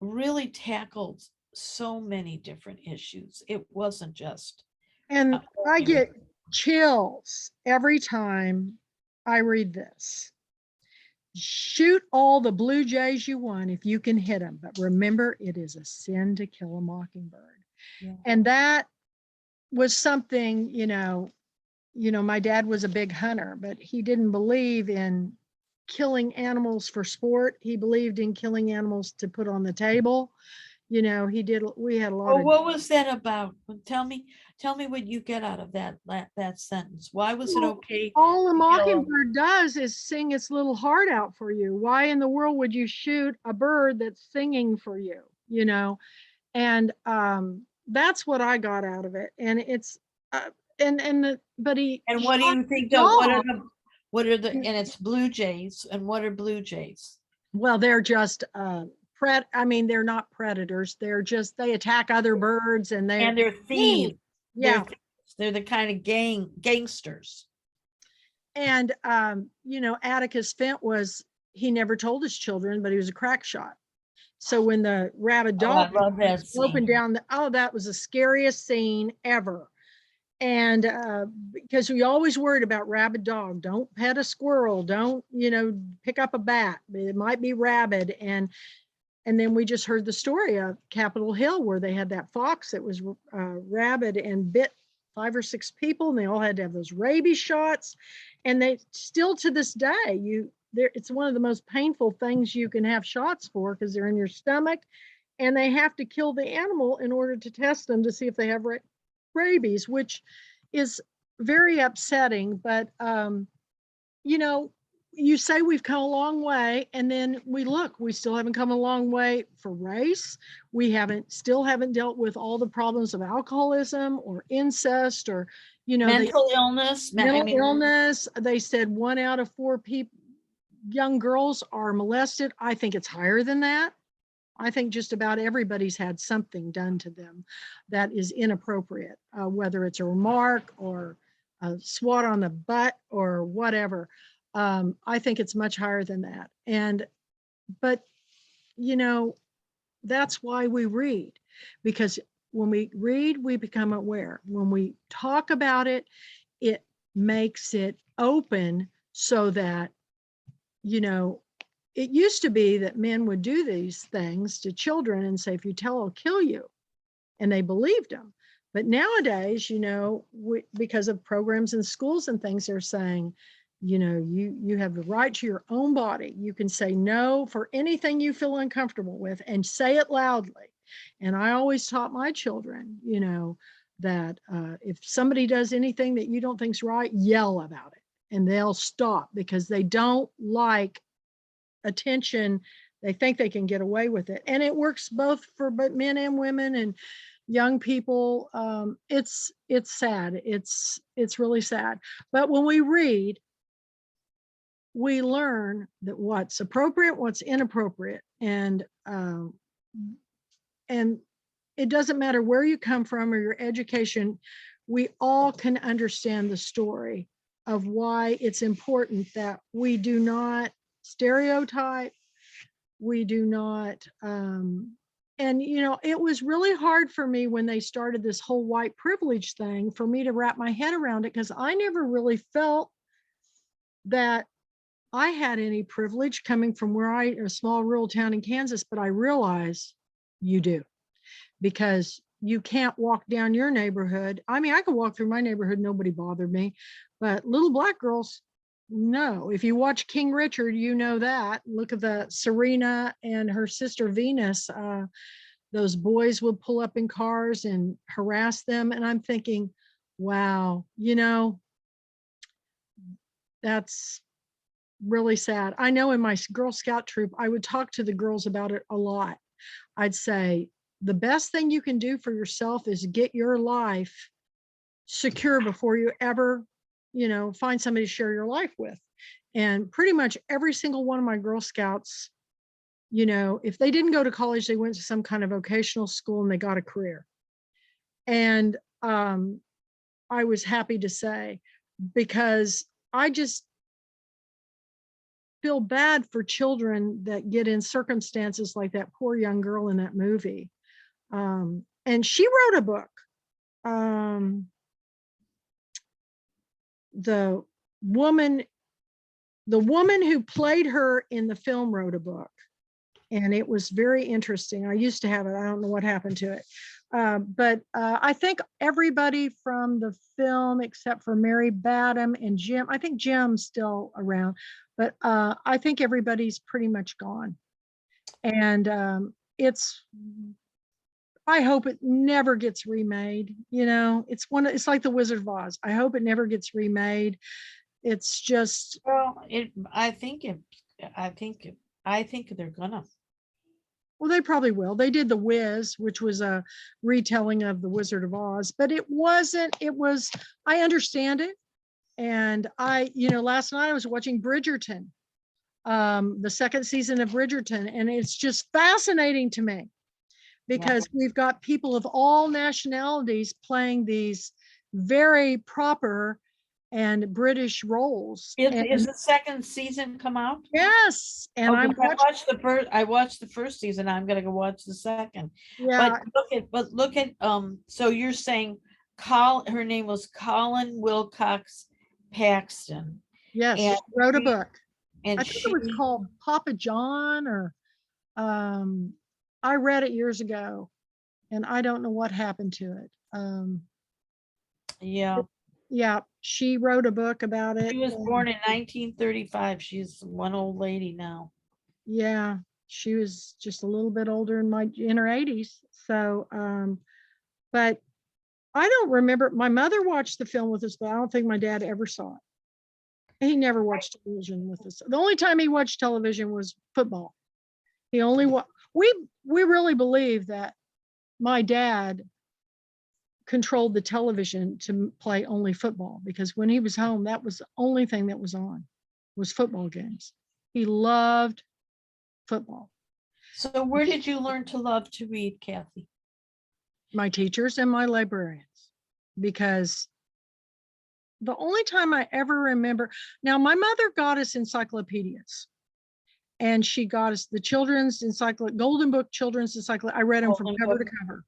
really tackled so many different issues. It wasn't just. And I get chills every time I read this. Shoot all the blue jays you want if you can hit them, but remember, it is a sin to kill a mockingbird. Yeah. And that was something, my dad was a big hunter, but he didn't believe in killing animals for sport. He believed in killing animals to put on the table. We had a lot of. What was that about? Tell me what you get out of that sentence. Why was it okay? All a mockingbird does is sing its little heart out for you. Why in the world would you shoot a bird that's singing for you? And that's what I got out of it. And it's but he. And what do you think of what are the and it's blue jays, and what are blue jays? Well, they're just they're not predators. They attack other birds, and they're thieves. Yeah. They're the kind of gangsters. And Atticus Fint he never told his children, but he was a crack shot. So when the rabid dog opened down, that was the scariest scene ever. And because we always worried about rabid dog, don't pet a squirrel, don't pick up a bat, it might be rabid. And then we just heard the story of Capitol Hill, where they had that fox that was rabid and bit 5 or 6 people, and they all had to have those rabies shots. And they still, to this day, it's one of the most painful things you can have shots for, because they're in your stomach, and they have to kill the animal in order to test them to see if they have rabies, which is very upsetting. But you say we've come a long way, and then we still haven't come a long way for race. We still haven't dealt with all the problems of alcoholism or incest or mental illness. Illness. They said 1 out of 4 young girls are molested. I think it's higher than that. I think just about everybody's had something done to them that is inappropriate, whether it's a remark or a swat on the butt or whatever. I think it's much higher than that. But that's why we read, because when we read, we become aware. When we talk about it, it makes it open so that, it used to be that men would do these things to children and say, if you tell, I'll kill you. And they believed them. But nowadays, because of programs in schools and things, they're saying, you have the right to your own body. You can say no for anything you feel uncomfortable with, and say it loudly. And I always taught my children, that if somebody does anything that you don't think's right, yell about it, and they'll stop because they don't like attention. They think they can get away with it, and it works both for men and women and young people. It's sad. It's really sad. But when we read, we learn that what's appropriate, what's inappropriate, and it doesn't matter where you come from or your education. We all can understand the story of why it's important that we do not stereotype. We do not, and it was really hard for me when they started this whole white privilege thing for me to wrap my head around it, because I never really felt that I had any privilege coming from a small rural town in Kansas, but I realize you do, because you can't walk down your neighborhood. I mean, I could walk through my neighborhood, nobody bothered me, but little black girls, no. If you watch King Richard, you know that. Look at the Serena and her sister Venus. Those boys would pull up in cars and harass them. And I'm thinking, wow, that's really sad. I know in my Girl Scout troop, I would talk to the girls about it a lot. I'd say, the best thing you can do for yourself is get your life secure before you ever, find somebody to share your life with. And pretty much every single one of my Girl Scouts, if they didn't go to college, they went to some kind of vocational school and they got a career. And I was happy to say, because I just feel bad for children that get in circumstances like that poor young girl in that movie. And she wrote a book. The woman who played her in the film wrote a book, and it was very interesting. I used to have it. I don't know what happened to it. But I think everybody from the film, except for Mary Badham and Jim, I think Jim's still around, but I think everybody's pretty much gone. And I hope it never gets remade. It's like the Wizard of Oz. I hope it never gets remade. It's just, Well, I think they're gonna. well, they probably will. They did The Wiz, which was a retelling of the Wizard of Oz, but it wasn't. I understand it. And last night I was watching Bridgerton, the second season of Bridgerton, and it's just fascinating to me, because we've got people of all nationalities playing these very proper and British roles. Is the second season come out? Yes, and I watched the first season. I'm gonna go watch the second. Yeah. But look at so you're saying her name was Colin Wilcox Paxton. Yes, she wrote a book. And I think it was called Papa John, or I read it years ago, and I don't know what happened to it. Yeah, she wrote a book about it. She was born in 1935. She's one old lady now. Yeah, she was just a little bit older, in her 80s. So, but I don't remember. My mother watched the film with us, but I don't think my dad ever saw it. He never watched television with us. The only time he watched television was football. He only we really believe that my dad controlled the television to play only football, because when he was home, that was the only thing that was on, was football games. He loved football. So where did you learn to love to read, Kathy? My teachers and my librarians, because the only time I ever remember, now my mother got us encyclopedias, and she got us the children's Golden Book Children's Encyclopedia. I read them from cover to cover.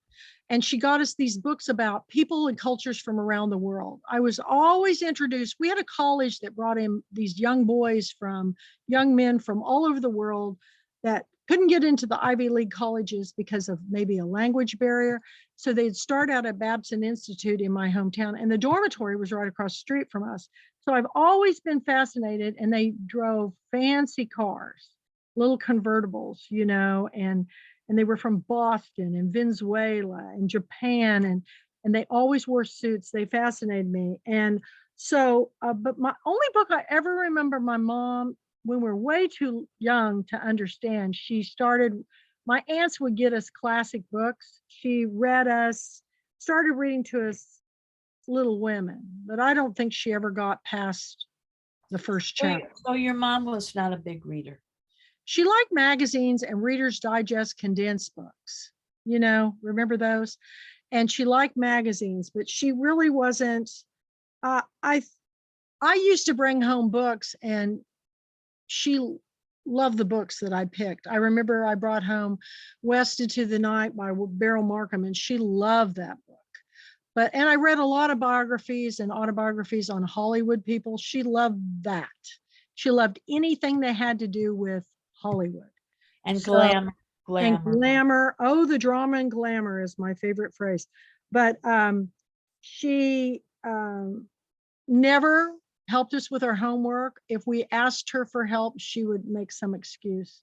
And she got us these books about people and cultures from around the world. I was always introduced. We had a college that brought in these young men from all over the world that couldn't get into the Ivy League colleges because of maybe a language barrier. So they'd start out at Babson Institute in my hometown, and the dormitory was right across the street from us. So I've always been fascinated, and they drove fancy cars, little convertibles, and they were from Boston and Venezuela and Japan. and they always wore suits. They fascinated me. And so, but my only book I ever remember my mom, when we were way too young to understand, she started, my aunts would get us classic books. She read us, started reading to us Little Women, but I don't think she ever got past the first chapter. So your mom was not a big reader. She liked magazines and Reader's Digest condensed books. Remember those? And she liked magazines, but she really wasn't. I used to bring home books, and she loved the books that I picked. I remember I brought home West Into the Night by Beryl Markham, and she loved that book. And I read a lot of biographies and autobiographies on Hollywood people. She loved that. She loved anything that had to do with Hollywood. And glamour. And glamour. Oh, the drama and glamour is my favorite phrase. But she never helped us with our homework. If we asked her for help, she would make some excuse.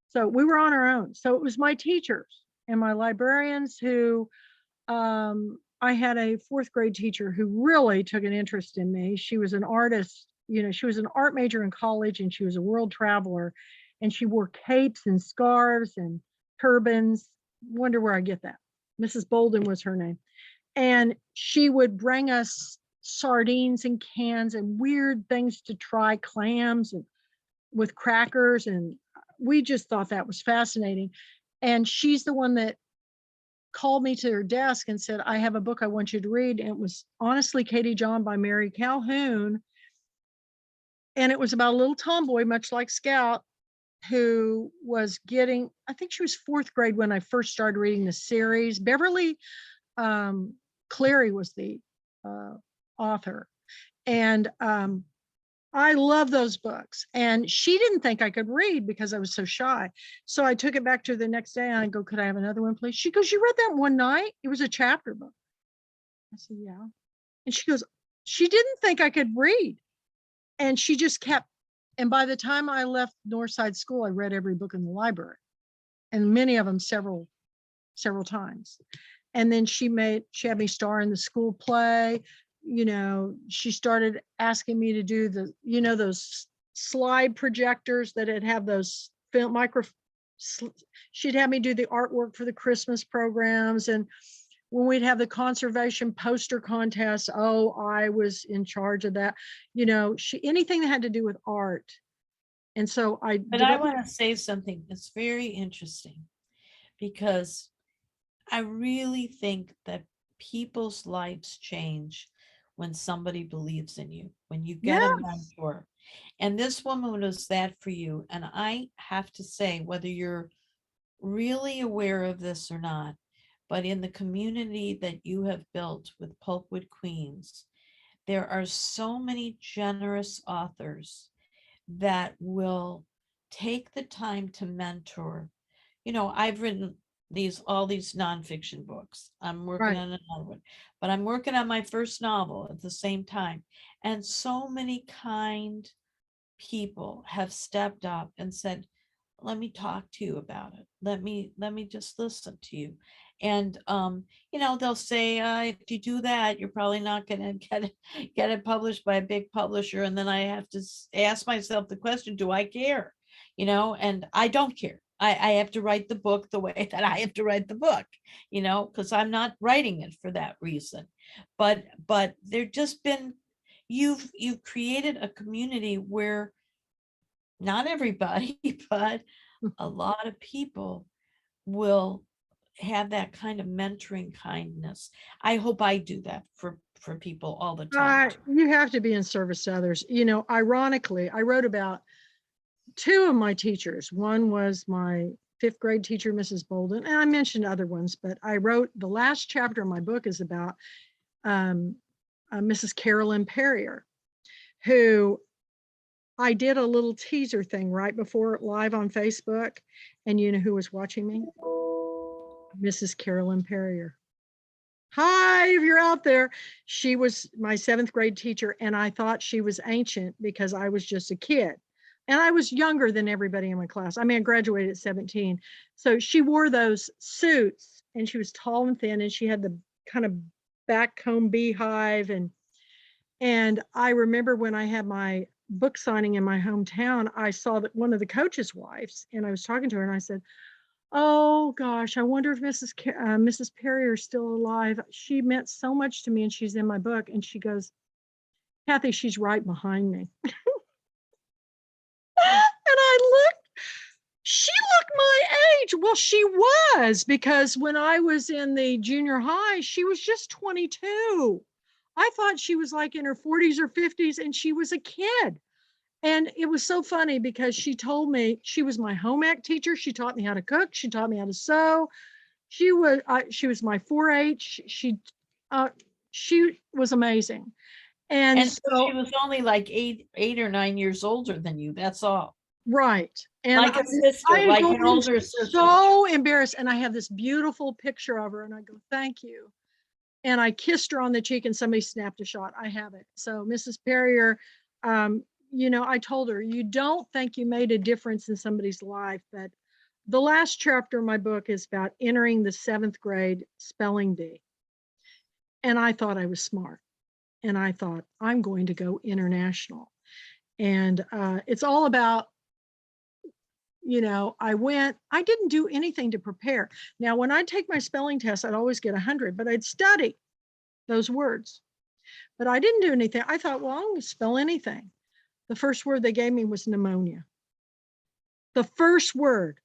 So we were on our own. So it was my teachers and my librarians who, I had a fourth grade teacher who really took an interest in me. She was an artist, she was an art major in college, and she was a world traveler, and she wore capes and scarves and turbans. Wonder where I get that. Mrs. Bolden was her name. And she would bring us sardines and cans and weird things to try, clams and with crackers. And we just thought that was fascinating. And she's the one that called me to her desk and said, I have a book I want you to read. And it was Honestly Katie John by Mary Calhoun. And it was about a little tomboy, much like Scout, who was getting, I think she was fourth grade when I first started reading the series. Beverly Cleary was the author. And I love those books. And she didn't think I could read because I was so shy. So I took it back to her the next day and I go, could I have another one, please? She goes, you read that one night? It was a chapter book. I said, yeah. And she goes, she didn't think I could read. And she just kept, and by the time I left Northside School, I read every book in the library, and many of them several times. And then she had me star in the school play. She started asking me to do those slide projectors that have those film she'd have me do the artwork for the Christmas programs. And when we'd have the conservation poster contest, I was in charge of that. Anything that had to do with art. And so I want to say something that's very interesting, because I really think that people's lives change when somebody believes in you, when you get a mentor. And this woman was that for you. And I have to say, whether you're really aware of this or not, but in the community that you have built with Pulpwood Queens, there are so many generous authors that will take the time to mentor. I've written all these nonfiction books. I'm working on another one, but I'm working on my first novel at the same time. And so many kind people have stepped up and said, let me talk to you about it. Let me just listen to you. And they'll say, if you do that, you're probably not going to get it published by a big publisher. And then I have to ask myself the question, do I care? And I don't care. I have to write the book the way that I have to write the book, because I'm not writing it for that reason. But there just been, you've created a community where not everybody, but a lot of people will have that kind of mentoring kindness. I hope I do that for people all the time. You have to be in service to others. Ironically, I wrote about two of my teachers. One was my fifth grade teacher, Mrs. Bolden, and I mentioned other ones, but I wrote the last chapter of my book is about Mrs. Carolyn Perrier, who I did a little teaser thing right before live on Facebook. And you know who was watching me? Mrs. Carolyn Perrier. Hi, if you're out there. She was my seventh grade teacher, and I thought she was ancient because I was just a kid. And I was younger than everybody in my class. I graduated at 17. So she wore those suits, and she was tall and thin, and she had the kind of backcomb beehive. And I remember when I had my book signing in my hometown, I saw that one of the coach's wives, and I was talking to her and I said, oh gosh, I wonder if Mrs. Perrier is still alive. She meant so much to me and she's in my book. And she goes, Kathy, she's right behind me. And I looked, she looked my age. Well, she was, because when I was in the junior high, she was just 22. I thought she was like in her 40s or 50s, and she was a kid. And it was so funny because she told me she was my home ec teacher. She taught me how to cook. She taught me how to sew. She was my 4-H. She was amazing. And And so she so, was only like 8 or 9 years older than you. That's all. right. And Like a I sister, am like an going older sister. so embarrassed. And I have this beautiful picture of her and I go, thank you. And I kissed her on the cheek and somebody snapped a shot. I have it. So Mrs. Perrier, I told her, you don't think you made a difference in somebody's life, but the last chapter of my book is about entering the 7th grade spelling bee. And I thought I was smart. And I thought, I'm going to go international. And it's all about, I didn't do anything to prepare. Now, when I take my spelling test, I'd always get 100, but I'd study those words. But I didn't do anything. I thought, well, I'm going to spell anything. The first word they gave me was pneumonia. The first word.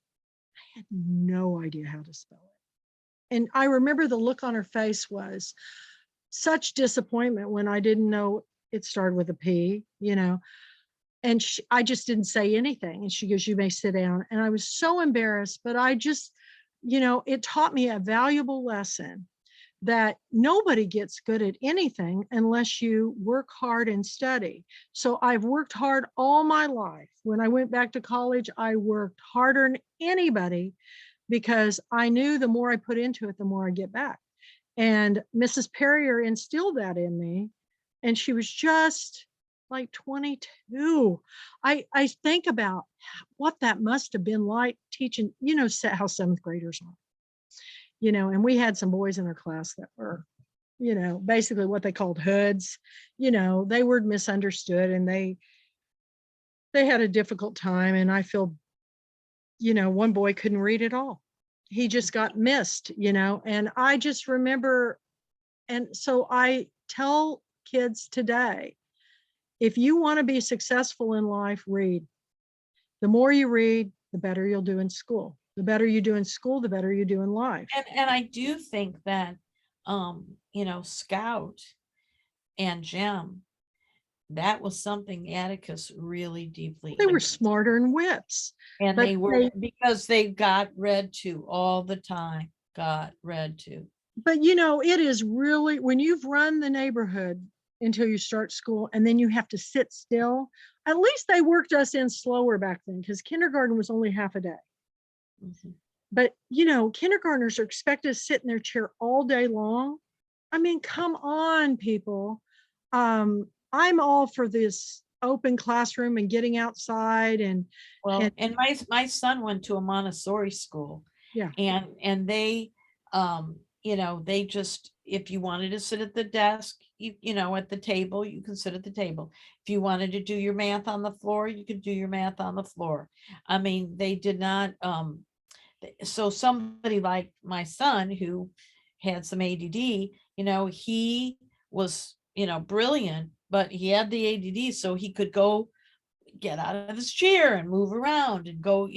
I had no idea how to spell it. And I remember the look on her face was such disappointment when I didn't know it started with a P, and I just didn't say anything. And she goes, you may sit down. And I was so embarrassed, but I just, it taught me a valuable lesson that nobody gets good at anything unless you work hard and study. So I've worked hard all my life. When I went back to college, I worked harder than anybody because I knew the more I put into it, the more I get back. And Mrs. Perrier instilled that in me. And she was just like 22. I think about what that must have been like teaching, how 7th graders are. And we had some boys in our class that were, basically what they called hoods. They were misunderstood and they had a difficult time. And I feel, one boy couldn't read at all. He just got missed, and I just remember. And so I tell kids today, if you want to be successful in life, read. The more you read, the better you'll do in school. The better you do in school, the better you do in life. And I do think that, Scout and Gem, that was something Atticus really deeply. They were smarter than whips. And they were, because they got read to all the time, got read to. But it is really, when you've run the neighborhood until you start school and then you have to sit still, at least they worked us in slower back then because kindergarten was only half a day. Mm-hmm. But, kindergartners are expected to sit in their chair all day long. I mean, come on, people. I'm all for this open classroom and getting outside and my son went to a Montessori school. Yeah. And they they just, if you wanted to sit at the desk, at the table, you can sit at the table. If you wanted to do your math on the floor, you could do your math on the floor. I mean, they did not, so somebody like my son who had some ADD, he was, brilliant, but he had the ADD, so he could go get out of his chair and move around and go,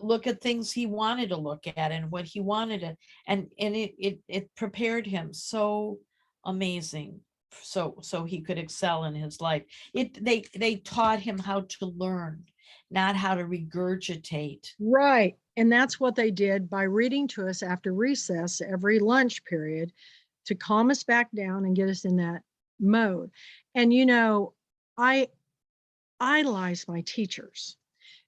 look at things he wanted to look at and what he wanted to, and it prepared him so amazing, so he could excel in his life. They taught him how to learn, not how to regurgitate. Right. And that's what they did by reading to us after recess every lunch period to calm us back down and get us in that mode. And I idolized my teachers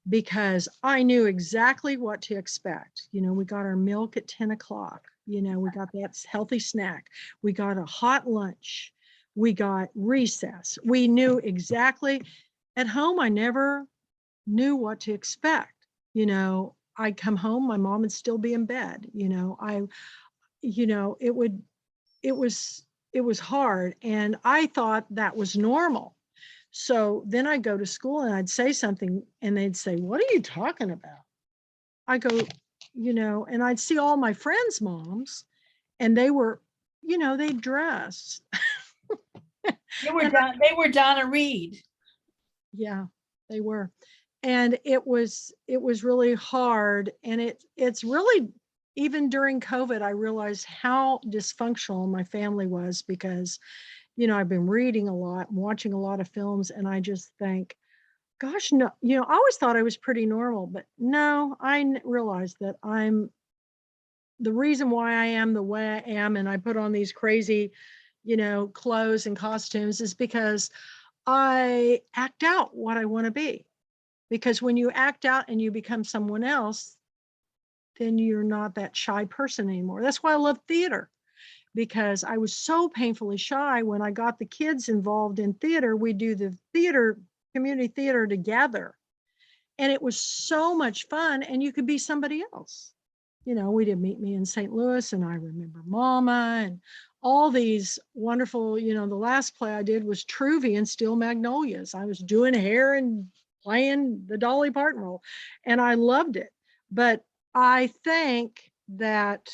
because I knew exactly what to expect. We got our milk at 10 o'clock. We got that healthy snack. We got a hot lunch. We got recess. We knew exactly. At home, I never knew what to expect. I'd come home, my mom would still be in bed. It would, it was hard, and I thought that was normal. So then I'd go to school and I'd say something and they'd say, "What are you talking about?" I go, and I'd see all my friends' moms, and they were, they dressed. They were Donna Reed. Yeah, they were. And it was really hard. And it's really, even during COVID, I realized how dysfunctional my family was because, I've been reading a lot, watching a lot of films, and I just think, gosh, no, I always thought I was pretty normal, but no, realized that I'm the reason why I am the way I am, and I put on these crazy, clothes and costumes, is because I act out what I want to be. Because when you act out and you become someone else, then you're not that shy person anymore. That's why I love theater, because I was so painfully shy when I got the kids involved in theater. We do the community theater together. And it was so much fun, and you could be somebody else. We did Meet Me in St. Louis, and I Remember Mama, and all these wonderful, the last play I did was Truvy and Steel Magnolias. I was doing hair and playing the Dolly Parton role, and I loved it. But I think that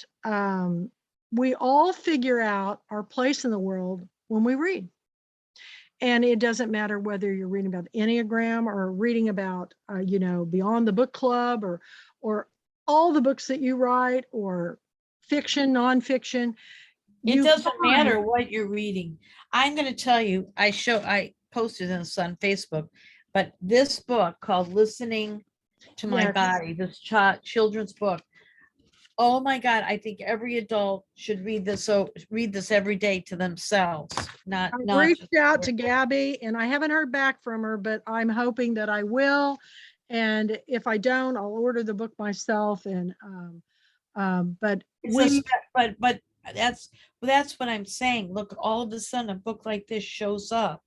we all figure out our place in the world when we read. And it doesn't matter whether you're reading about Enneagram or reading about, Beyond the Book Club, or all the books that you write, or fiction, nonfiction. It doesn't matter what you're reading. I'm going to tell you, I posted this on Facebook, but this book called Listening to My Body, this children's book. Oh my God, I think every adult should read this. So read this every day to themselves. I reached out to Gabby, and I haven't heard back from her, but I'm hoping that I will. And if I don't, I'll order the book myself. And but that's what I'm saying. Look, all of a sudden a book like this shows up.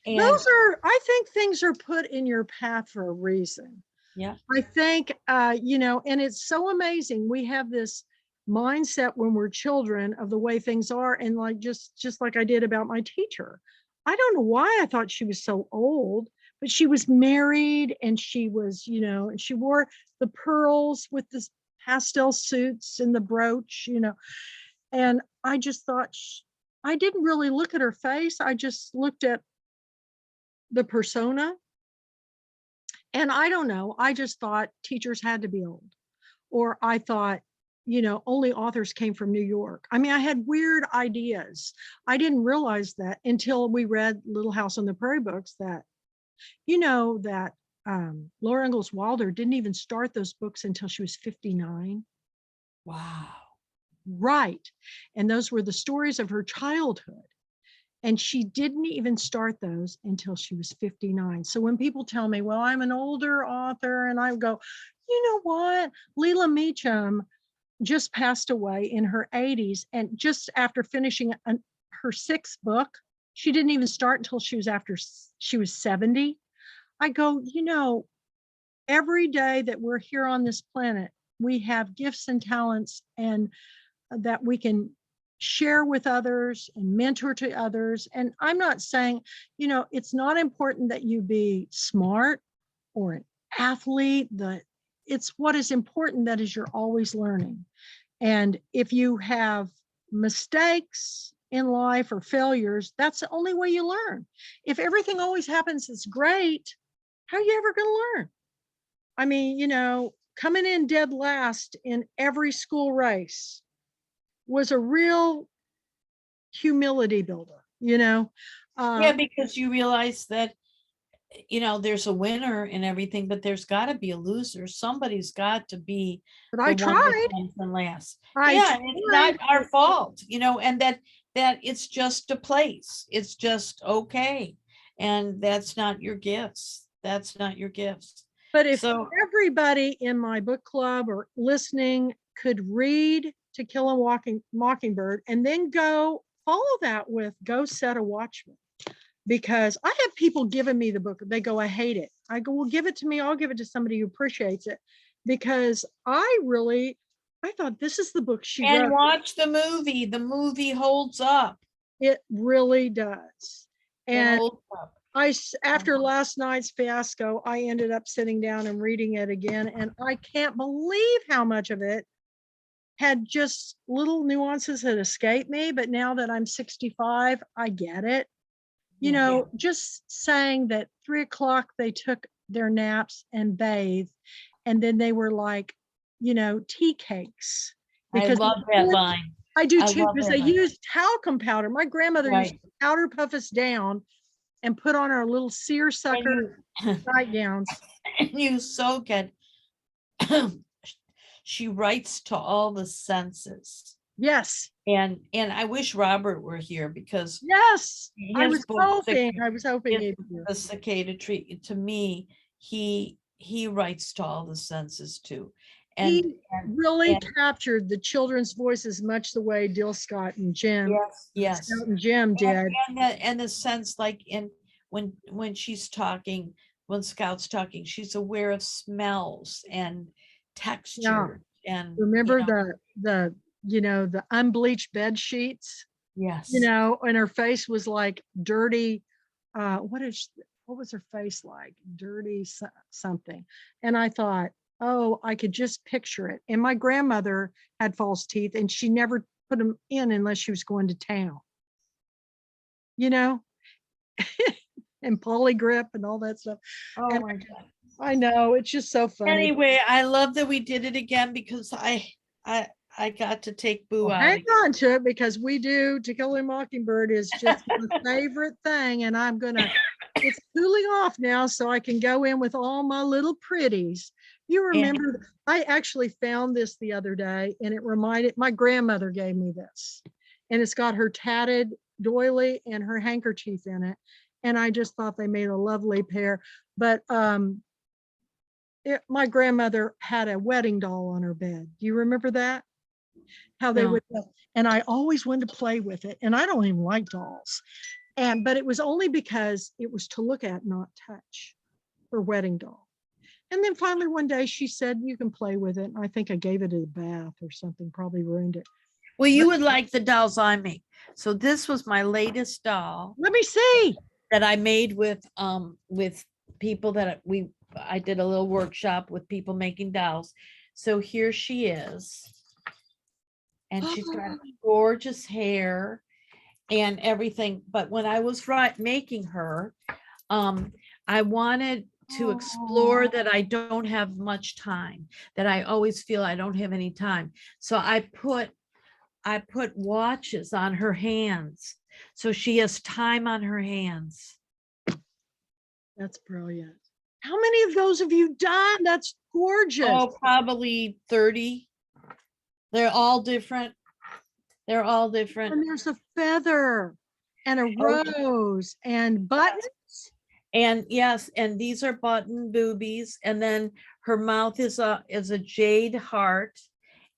And I think things are put in your path for a reason. Yeah. I think, and it's so amazing. We have this mindset when we're children of the way things are. And like, just like I did about my teacher, I don't know why I thought she was so old, but she was married, and she was, and she wore the pearls with the pastel suits and the brooch, and I just thought, I didn't really look at her face. I just looked at the persona. And I don't know, I just thought teachers had to be old. Or I thought, only authors came from New York. I mean, I had weird ideas. I didn't realize that until we read Little House on the Prairie books, that, that Laura Ingalls Wilder didn't even start those books until she was 59. Wow. Right. And those were the stories of her childhood. And she didn't even start those until she was 59. So when people tell me, well, I'm an older author, and I go, you know what? Leela Meacham just passed away in her 80s. And just after finishing her 6th book, she didn't even start until she was 70. I go, every day that we're here on this planet, we have gifts and talents, and that we can share with others and mentor to others. And I'm not saying, it's not important that you be smart or an athlete. It's what is important, that is, you're always learning. And if you have mistakes in life or failures, that's the only way you learn. If everything always happens, it's great, how are you ever going to learn? I mean, coming in dead last in every school race was a real humility builder, Yeah, because you realize that, there's a winner in everything, but there's got to be a loser. Somebody's got to be. But I tried. And last. Yeah, it's not our fault, and that it's just a place. It's just okay, and that's not your gifts. That's not your gifts. But if everybody in my book club or listening could read To Kill a Mockingbird, and then go follow that with Go Set a Watchman. Because I have people giving me the book, they go, I hate it. I go, well, give it to me. I'll give it to somebody who appreciates it. Because I really I thought this is the book she And wrote. watch the movie. The movie holds up. It really does. It And holds up. after last night's fiasco, I ended up sitting down and reading it again. And I can't believe how much of it had just little nuances that escaped me. But now that I'm 65, I get it. You Yeah. know, just saying that 3 o'clock they took their naps and bathed, and then they were like, you know, tea cakes. I Because love that line. I do I too, love because that they line. used talcum powder. My grandmother used Right. to powder puff us down and put on our little seersucker nightgowns. And you so get, she writes to all the senses. Yes, And I wish Robert were here because yes. I his was book, hoping his- he'd be here. the cicada tree, to me, he writes to all the senses too. And, He and, really and captured the children's voices much the way Dill Scott and Jim, yes. Scout and Jim did. And the sense, like in when she's talking, when Scout's talking, she's aware of smells and texture. And Remember the you know, the unbleached bed sheets, yes, you know, and her face was like dirty. What was her face like? Dirty something. And I thought, oh, I could just picture it. And my grandmother had false teeth and she never put them in unless she was going to town, you know, and polygrip and all that stuff. oh And my God. I know, it's just so funny. Anyway, I love that we did it again because I got to take Boo Well, out. hang on to it, because we do To Kill a Mockingbird is just my favorite thing. And it's cooling off now, so I can go in with all my little pretties. You remember, I actually found this the other day, and it reminded, my grandmother gave me this. And it's got her tatted doily and her handkerchief in it. And I just thought they made a lovely pair. But my grandmother had a wedding doll on her bed. Do you remember that? How they No. would, and I always wanted to play with it. And I don't even like dolls. But it was only because it was to look at, not touch, her wedding doll. And then finally one day she said, you can play with it. And I think I gave it a bath or something, probably ruined it. Well, you would like the dolls I make. So this was my latest doll Let me see. that I made with people that I did a little workshop with people making dolls. So here she is. And she's got gorgeous hair and everything. But when I was making her, I wanted to explore that I don't have much time, that I always feel I don't have any time. So I put watches on her hands. So she has time on her hands. That's brilliant. How many of those have you done? That's gorgeous. Oh, probably 30. They're all different. They're all different. And there's a feather and a rose and buttons. And yes, and these are button boobies. And then her mouth is a jade heart.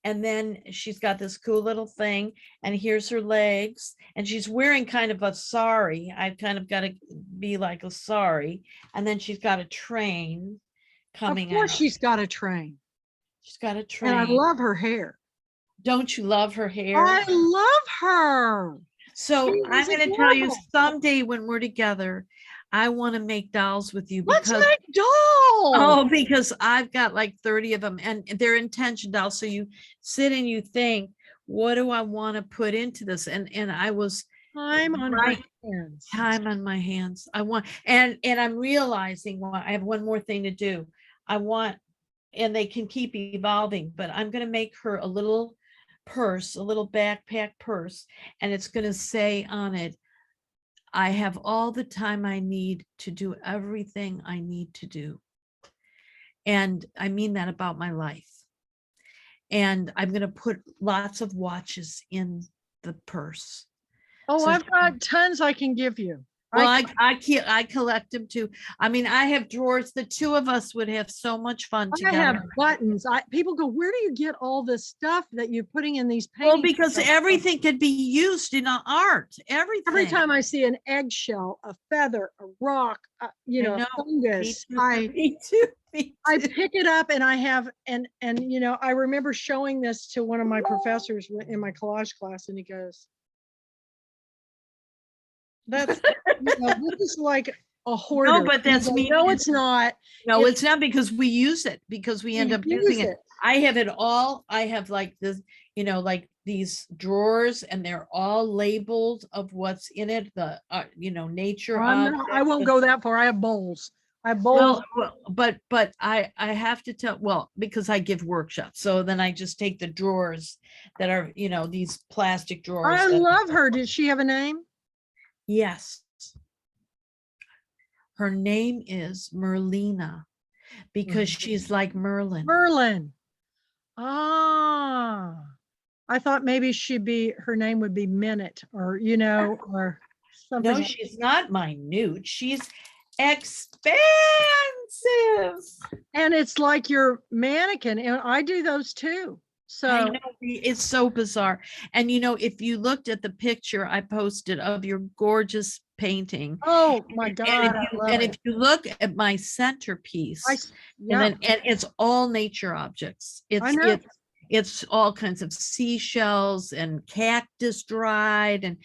And then she's got this cool little thing. And here's her legs. And she's wearing kind of a sari. I've kind of got to be like a sari. And then she's got a train coming out. Of course she's got a train. She's got a train. And I love her hair. Don't you love her hair? I love her. So I'm going to tell you, someday when we're together, I want to make dolls with you. Let's make dolls. Oh, because I've got like 30 of them and they're intention dolls. So you sit and you think, what do I want to put into this? And I was time on my hands. Time on my hands. I want, and I'm realizing I have one more thing to do. I want, and they can keep evolving, but I'm going to make her a little purse, a little backpack purse, and it's going to say on it, I have all the time I need to do everything I need to do. And I mean that about my life. And I'm going to put lots of watches in the purse. Oh, So I've got tons I can give you. Well, I collect them too. I mean, I have drawers. The two of us would have so much fun I have together. buttons. People go, where do you get all this stuff that you're putting in these Well, paintings? because everything could be used in art. Everything. Every time I see an eggshell, a feather, a rock, you know, fungus, Me too. I pick it up and I have, and you know, I remember showing this to one of my professors in my collage class, and he goes, that's, you know, this is like a hoarder. No, but that's me. No, it's not. No, it's not, because we use it, because we end up using it. it. I have it all. I have like this, you know, like these drawers, and they're all labeled of what's in it. The, you know, nature. I won't go that far. I have bowls. I have bowls. Well, but I have to tell, well, because I give workshops, so then I just take the drawers that are, you know, these plastic drawers. I love her. Did she have a name? Yes. Her name is Merlina, because she's like Merlin. Merlin. Ah, I thought maybe her name would be Minute, or, you know, or something. No, she's not minute. She's expensive. And it's like your mannequin, and I do those too. So I know, it's so bizarre. And you know, if you looked at the picture I posted of your gorgeous painting, oh my God, if you look at my centerpiece, and it's all nature objects. It's all kinds of seashells and cactus dried, and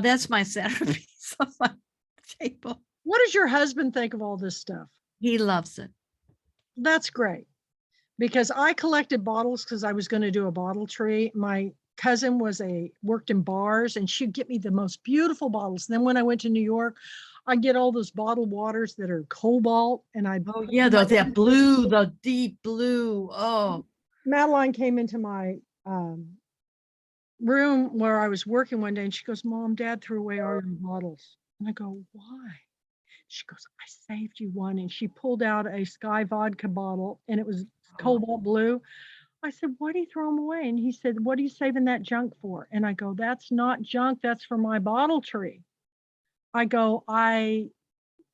that's my centerpiece of my table. What does your husband think of all this stuff? He loves it. That's great, because I collected bottles because I was going to do a bottle tree. My cousin worked in bars, and she'd get me the most beautiful bottles. And then when I went to New York, I get all those bottled waters that are cobalt, and that blue, the deep blue. Oh, Madeline came into my room where I was working one day, and she goes, "Mom, Dad threw away all your bottles." And I go, "Why?" She goes, "I saved you one." And she pulled out a Sky vodka bottle, and it was cobalt blue. I said, "Why do you throw them away?" And he said, "What are you saving that junk for?" And I go, "That's not junk. That's for my bottle tree." I go, I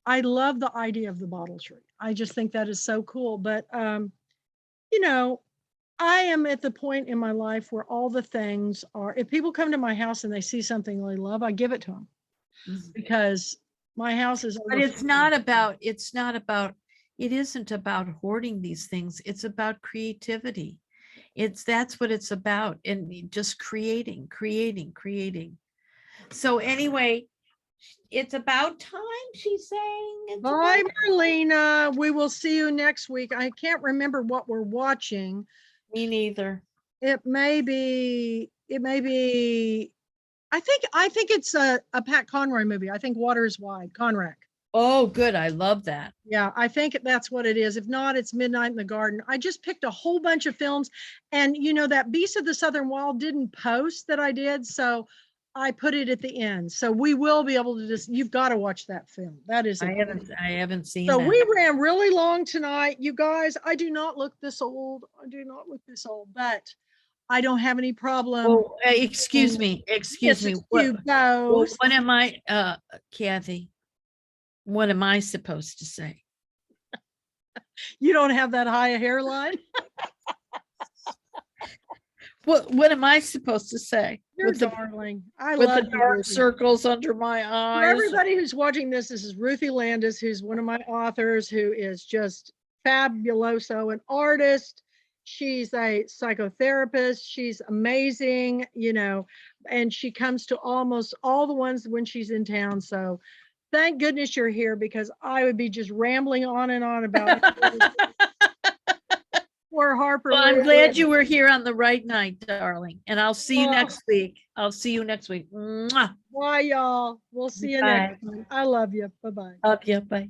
love the idea of the bottle tree. I just think that is so cool. But, you know, I am at the point in my life where all the things are, if people come to my house and they see something they love, I give it to them, because my house is. But it isn't about hoarding these things. It's about creativity. That's what it's about, and just creating. So anyway, it's about time, she's saying. Bye, Marlena. We will see you next week. I can't remember what we're watching. Me neither. It may be, I think it's a Pat Conroy movie. I think Water is Wide, Conrack. Oh, good. I love that. Yeah, I think that's what it is. If not, it's Midnight in the Garden. I just picked a whole bunch of films, and you know, that Beast of the Southern Wild didn't post that I did, so I put it at the end. So we will be able to you've got to watch that film. That is, I haven't seen so that. we ran really long tonight, you guys. I do not look this old, but I don't have any problem. Oh, excuse me. What am I, Kathy? What am I supposed to say? You don't have that high hairline. What am I supposed to say? You're darling. I with love the dark circles under my eyes. For everybody who's watching this is Ruthie Landis, who's one of my authors, who is just fabuloso, an artist. She's a psychotherapist. She's amazing, you know, and she comes to almost all the ones when she's in town. So thank goodness you're here, because I would be just rambling on and on about poor Harper. Well, I'm glad you were here on the right night, darling. And I'll see you next week. Mwah. Bye, y'all. We'll see you next time. I love you. Bye-bye. Love you. Bye.